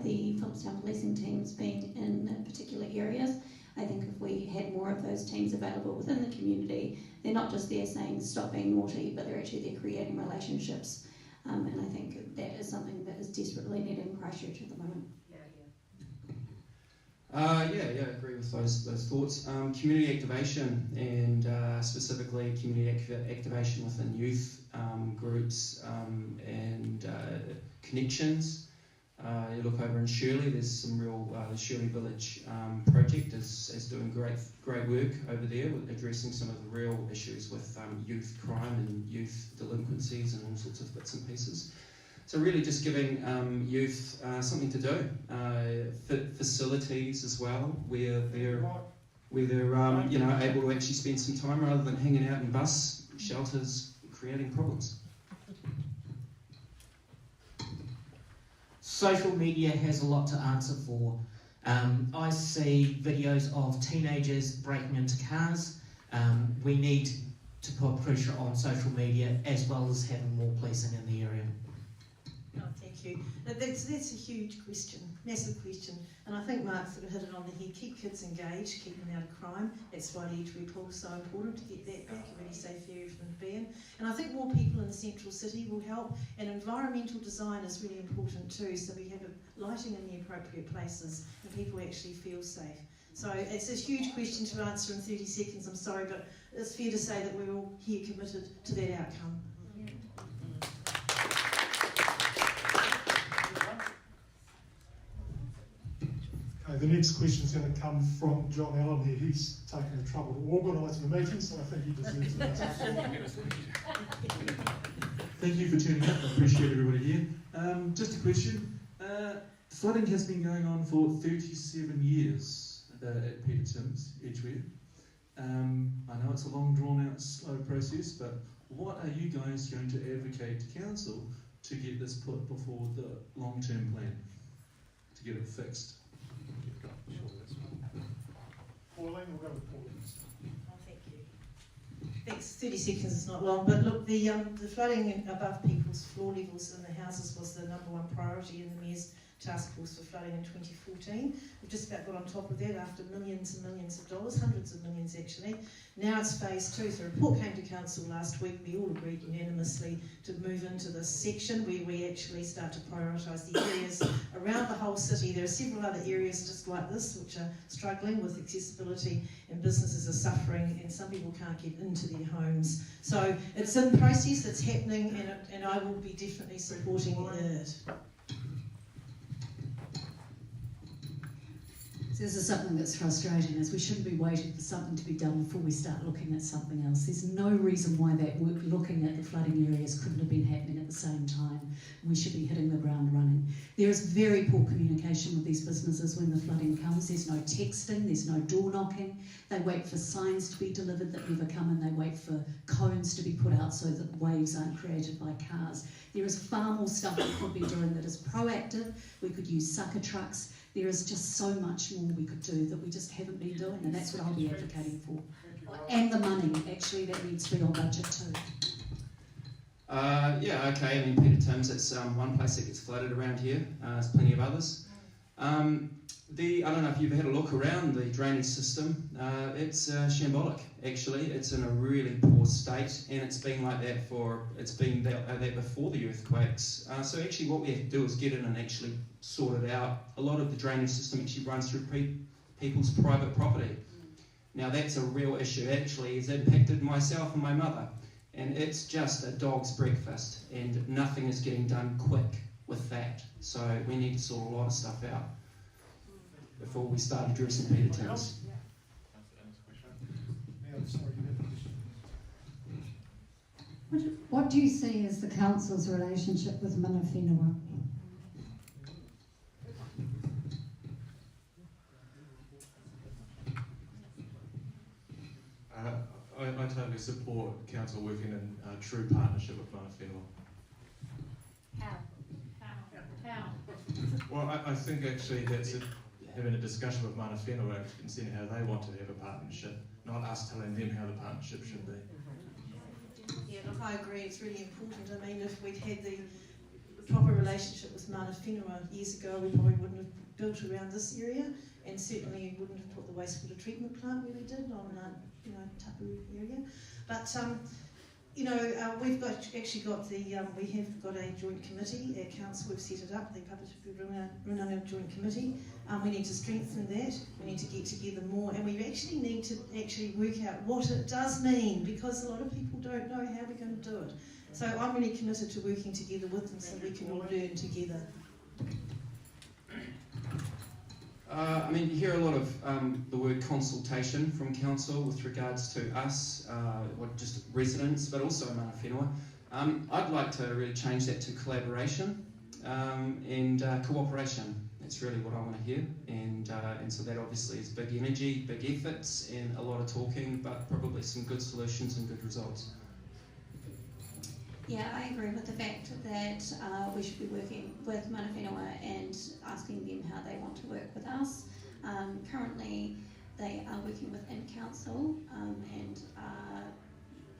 P: the Phillipstown policing teams being in particular areas. I think if we had more of those teams available within the community, they're not just there saying stop being naughty, but they're actually there creating relationships. And I think that is something that is desperately needed in Christchurch at the moment.
G: I agree with those thoughts. Community activation, and specifically community activation within youth groups and connections. You look over in Shirley, there's some real, the Shirley Village project is doing great work over there, with addressing some of the real issues with youth crime and youth delinquencies and all sorts of bits and pieces. So really just giving youth something to do, facilities as well, where they're able to actually spend some time rather than hanging out in bus shelters creating problems.
I: Social media has a lot to answer for. I see videos of teenagers breaking into cars. We need to put pressure on social media as well as having more policing in the area.
H: Oh, thank you. That's a huge question, massive question, and I think Mark sort of hit it on the head. Keep kids engaged, keep them out of crime. That's why the Eat Report is so important, to get that back, a really safe area for them to be in. And I think more people in the central city will help, and environmental design is really important too, so we have lighting in the appropriate places and people actually feel safe. So it's a huge question to answer in 30 seconds, I'm sorry, but it's fair to say that we're all here committed to that outcome.
B: The next question is going to come from John Allen here. He's taken the trouble to organise the meeting, so I think he deserves an answer.
S: Thank you for turning up. I appreciate everybody here. Just a question. Flooding has been going on for 37 years at Peterton's, Edgware. I know it's a long, drawn-out, slow process, but what are you guys going to advocate to council to get this put before the long-term plan, to get it fixed?
B: Pauline, we'll go with Pauline.
H: Oh, thank you. Thanks. 30 seconds is not long, but look, the flooding above people's floor levels in the houses was the #1 priority in the Mayor's Task Force for Flooding in 2014. We've just about got on top of that after millions and millions of dollars, hundreds of millions actually. Now it's phase 2. So a report came to council last week. We all agreed unanimously to move into this section where we actually start to prioritise the areas around the whole city. There are several other areas just like this which are struggling with accessibility, and businesses are suffering, and some people can't get into their homes. So it's in process, it's happening, and I will be definitely supporting it.
M: So this is something that's frustrating, is we shouldn't be waiting for something to be done before we start looking at something else. There's no reason why that work looking at the flooding areas couldn't have been happening at the same time. We should be hitting the ground running. There is very poor communication with these businesses when the flooding comes. There's no texting, there's no door knocking. They wait for signs to be delivered that never come, and they wait for cones to be put out so that waves aren't created by cars. There is far more stuff we could be doing that is proactive. We could use sucker trucks. There is just so much more we could do that we just haven't been doing, and that's what I'll be advocating for. And the money, actually, that needs to be on budget too.
G: Yeah, okay. I mean, Peter Tim's, it's one place that gets flooded around here. There's plenty of others. I don't know if you've had a look around the drainage system. It's shambolic, actually. It's in a really poor state, and it's been like that it's been that before the earthquakes. So actually what we have to do is get in and actually sort it out. A lot of the drainage system actually runs through people's private property. Now that's a real issue. Actually, it's impacted myself and my mother, and it's just a dog's breakfast, and nothing is getting done quick with that. So we need to sort a lot of stuff out before we start addressing Peter Tim's.
T: What do you see as the council's relationship with mana whenua?
W: I totally support council working in true partnership with mana whenua.
E: How?
W: Well, I think actually that's having a discussion with mana whenua and seeing how they want to have a partnership, not us telling them how the partnership should be.
H: Yeah, look, I agree, it's really important. I mean, if we'd had the proper relationship with mana whenua years ago, we probably wouldn't have built around this area, and certainly wouldn't have put the wastewater treatment plant where we did on, Tapu area. But we've actually got a joint committee at council. We've set it up, the Papanui-Innes-Central joint committee. We need to strengthen that. We need to get together more, and we actually need to work out what it does mean, because a lot of people don't know how we're going to do it. So I'm really committed to working together with them so we can all learn together.
G: I mean, you hear a lot of the word consultation from council with regards to us, just residents, but also mana whenua. I'd like to really change that to collaboration and cooperation. That's really what I want to hear, and so that obviously is big energy, big efforts, and a lot of talking, but probably some good solutions and good results.
P: Yeah, I agree with the fact that we should be working with mana whenua and asking them how they want to work with us. Currently, they are working within council and are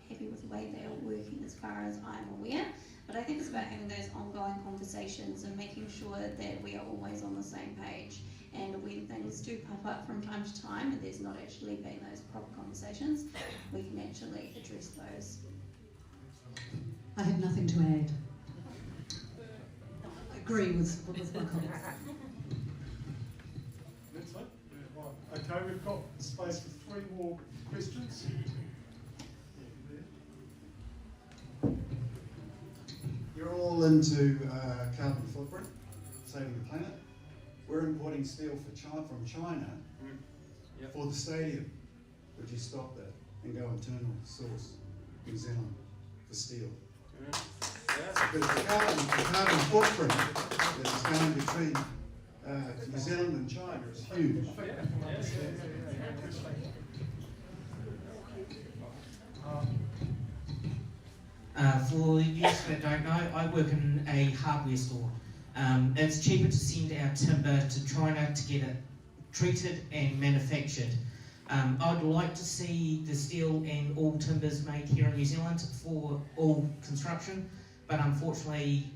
P: happy with the way they are working as far as I'm aware. But I think it's about having those ongoing conversations and making sure that we are always on the same page. And when things do pop up from time to time and there's not actually been those proper conversations, we can actually address those.
M: I have nothing to add. I agree with my colleagues.
B: That's it. Okay, we've got space for 3 more questions.
U: You're all into carbon footprint, saving the planet. We're importing steel from China for the stadium. Would you stop that and go internal source New Zealand for steel? Because the carbon footprint that is going between New Zealand and China is huge.
I: For youth that don't know, I work in a hardware store. It's cheaper to send our timber to China to get it treated and manufactured. I'd like to see the steel and all timbers made here in New Zealand for all construction, but unfortunately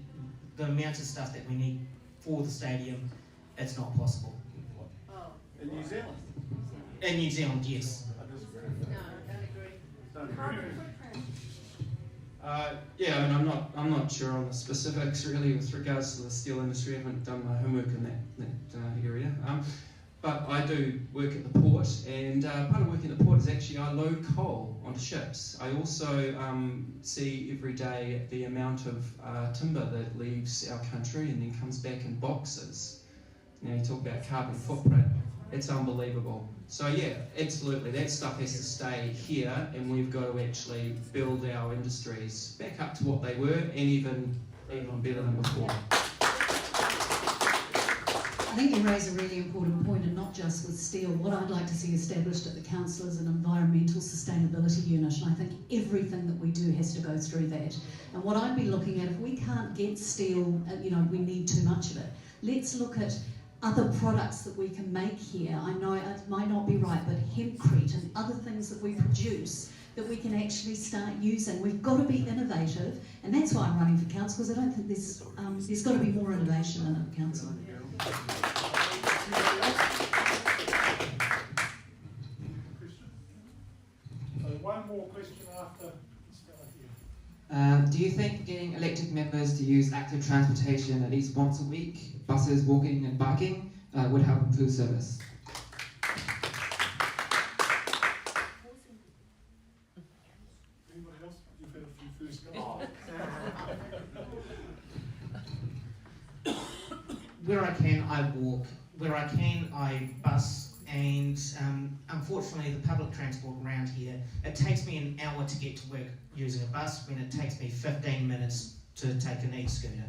I: the amount of stuff that we need for the stadium, it's not possible.
B: In New Zealand?
I: In New Zealand, yes.
B: Don't agree.
G: Yeah, I mean, I'm not sure on the specifics really with regards to the steel industry. I haven't done my homework in that area. But I do work at the port, and part of working at the port is actually I load coal onto ships. I also see every day the amount of timber that leaves our country and then comes back in boxes. Now you talk about carbon footprint. It's unbelievable. So yeah, absolutely, that stuff has to stay here, and we've got to actually build our industries back up to what they were, and even better than before.
M: I think you raise a really important point, and not just with steel. What I'd like to see established at the council is an environmental sustainability unit, and I think everything that we do has to go through that. And what I'd be looking at, if we can't get steel, we need too much of it, let's look at other products that we can make here. I know it might not be right, but hempcrete and other things that we produce that we can actually start using. We've got to be innovative, and that's why I'm running for council, because I don't think there's got to be more innovation in it, council.
B: One more question after this fellow here.
C: Do you think getting elected members to use active transportation at least once a week, buses, walking and biking, would help improve service?
B: Anybody else? You've had a few first goes.
I: Where I can, I walk. Where I can, I bus. And unfortunately, the public transport around here, it takes me an hour to get to work using a bus when it takes me 15 minutes to take an e-scooter.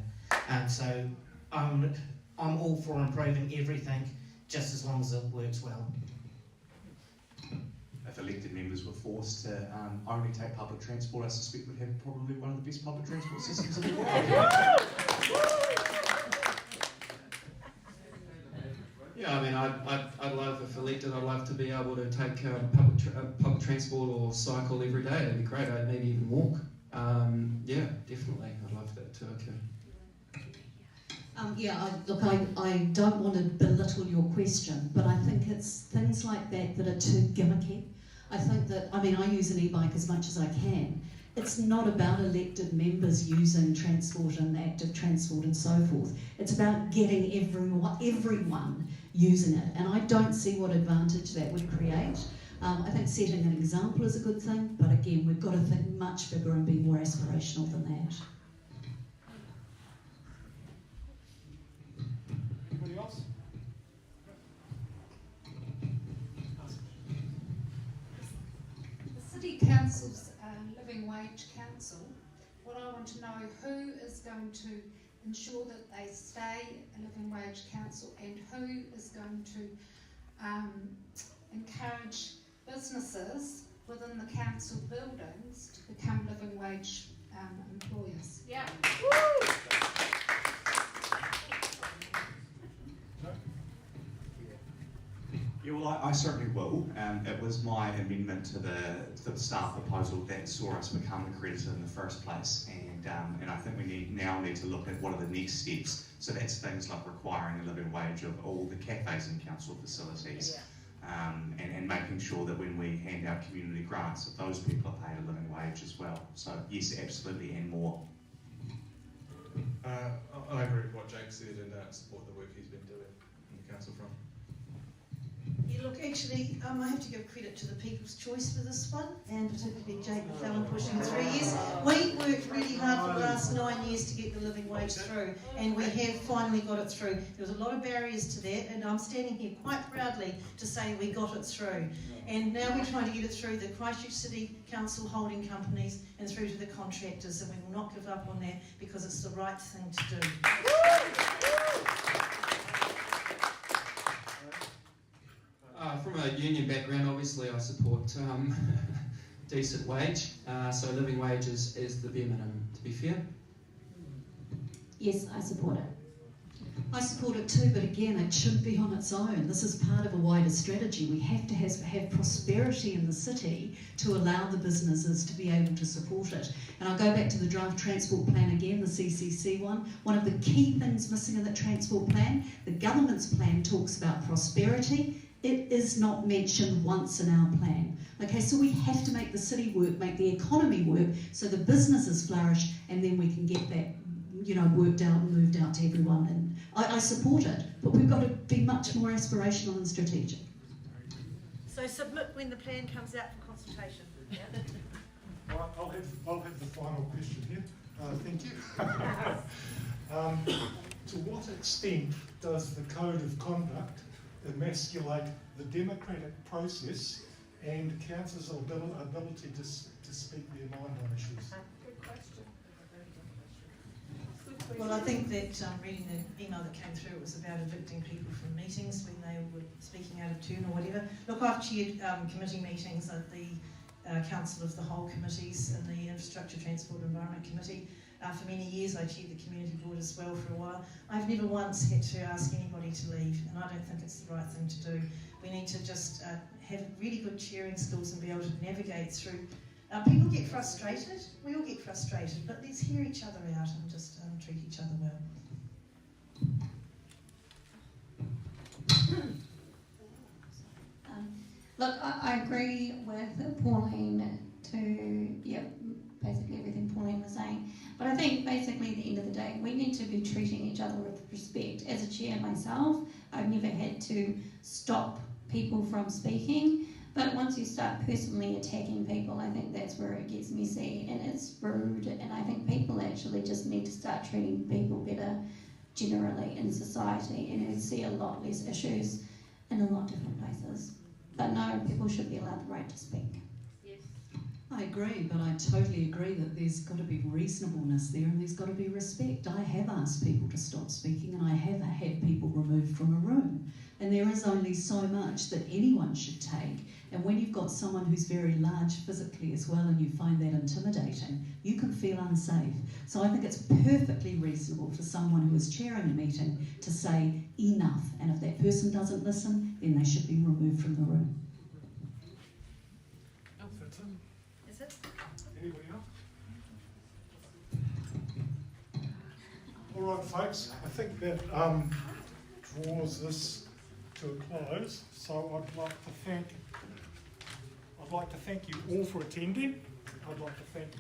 I: So I'm all for improving everything, just as long as it works well.
N: If elected members were forced to only take public transport, I suspect we'd have probably one of the best public transport systems in the world.
G: Yeah, I mean, I'd love, if elected, I'd love to be able to take public transport or cycle every day. That'd be great. I'd maybe even walk. Yeah, definitely. I'd love that too. Okay.
M: I don't want to belittle your question, but I think it's things like that that are too gimmicky. I think that, I use an e-bike as much as I can. It's not about elected members using transport and active transport and so forth. It's about getting everyone using it, and I don't see what advantage that would create. I think setting an example is a good thing, but again, we've got to think much bigger and be more aspirational than that.
B: Anybody else?
J: The City Council's Living Wage Council. What I want to know, who is going to ensure that they stay a living wage council, and who is going to encourage businesses within the council buildings to become living wage employers? Yeah.
N: Yeah, well, I certainly will. It was my amendment to the staff proposal that saw us become accredited in the first place, and I think we now need to look at what are the next steps. So that's things like requiring a living wage of all the cafes in council facilities, and making sure that when we hand out community grants, that those people are paid a living wage as well. So yes, absolutely, and more.
W: I agree with what Jake said and support the work he's been doing in the council front.
H: Yeah, look, actually, I have to give credit to the People's Choice for this one, and particularly Jake McClellan pushing 3 years. We worked really hard for the last 9 years to get the living wage through, and we have finally got it through. There was a lot of barriers to that, and I'm standing here quite proudly to say we got it through. And now we're trying to get it through the Christchurch City Council holding companies and through to the contractors, and we will not give up on that because it's the right thing to do.
G: From a union background, obviously I support decent wage, so living wage is the bare minimum, to be fair.
P: Yes, I support it.
M: I support it too, but again, it shouldn't be on its own. This is part of a wider strategy. We have to have prosperity in the city to allow the businesses to be able to support it. And I'll go back to the draft transport plan again, the CCC one. One of the key things missing in the transport plan, the government's plan talks about prosperity. It is not mentioned once in our plan. Okay, so we have to make the city work, make the economy work, so the businesses flourish, and then we can get that, worked out and moved out to everyone. And I support it, but we've got to be much more aspirational and strategic.
A: So submit when the plan comes out for consultation. Yeah?
B: Right, I'll have the final question here. Thank you. To what extent does the Code of Conduct emasculate the democratic process and councillors' ability to speak their mind on issues.
J: Good question.
H: Well, I think that reading the email that came through, it was about evicting people from meetings when they were speaking out of turn or whatever. Look, I've chaired committee meetings at the Council of the Whole committees and the Infrastructure, Transport and Environment Committee. For many years I chaired the community board as well for a while. I've never once had to ask anybody to leave, and I don't think it's the right thing to do. We need to just have really good chairing skills and be able to navigate through. People get frustrated, we all get frustrated, but let's hear each other out and just treat each other well.
P: Look, I agree with Pauline to, basically everything Pauline was saying. But I think basically at the end of the day, we need to be treating each other with respect. As a chair myself, I've never had to stop people from speaking. But once you start personally attacking people, I think that's where it gets messy and it's rude. And I think people actually just need to start treating people better generally in society. And you see a lot less issues in a lot of different places. But no, people should be allowed the right to speak.
M: Yes. I agree, but I totally agree that there's got to be reasonableness there and there's got to be respect. I have asked people to stop speaking and I have had people removed from a room. And there is only so much that anyone should take. And when you've got someone who's very large physically as well and you find that intimidating, you can feel unsafe. So I think it's perfectly reasonable for someone who is chairing a meeting to say enough. And if that person doesn't listen, then they should be removed from the room.
H: Is it?
B: Anybody else? All right, folks, I think that draws this to a close. So I'd like to thank you all for attending. I'd like to thank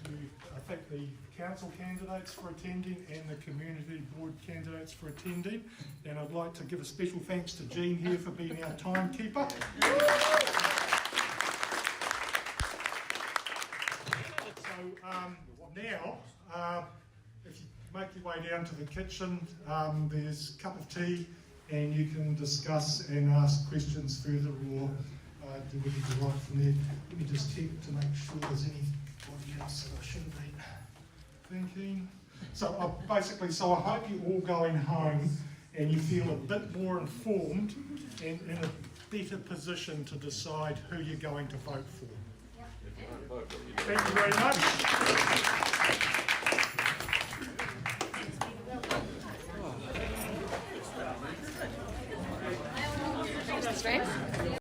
B: the council candidates for attending and the community board candidates for attending. And I'd like to give a special thanks to Jean here for being our timekeeper. So now, if you make your way down to the kitchen, there's a cup of tea and you can discuss and ask questions further or do whatever you like from there. Let me just check to make sure there's anybody else that I should have been thinking. So I hope you're all going home and you feel a bit more informed and in a better position to decide who you're going to vote for. Thank you very much.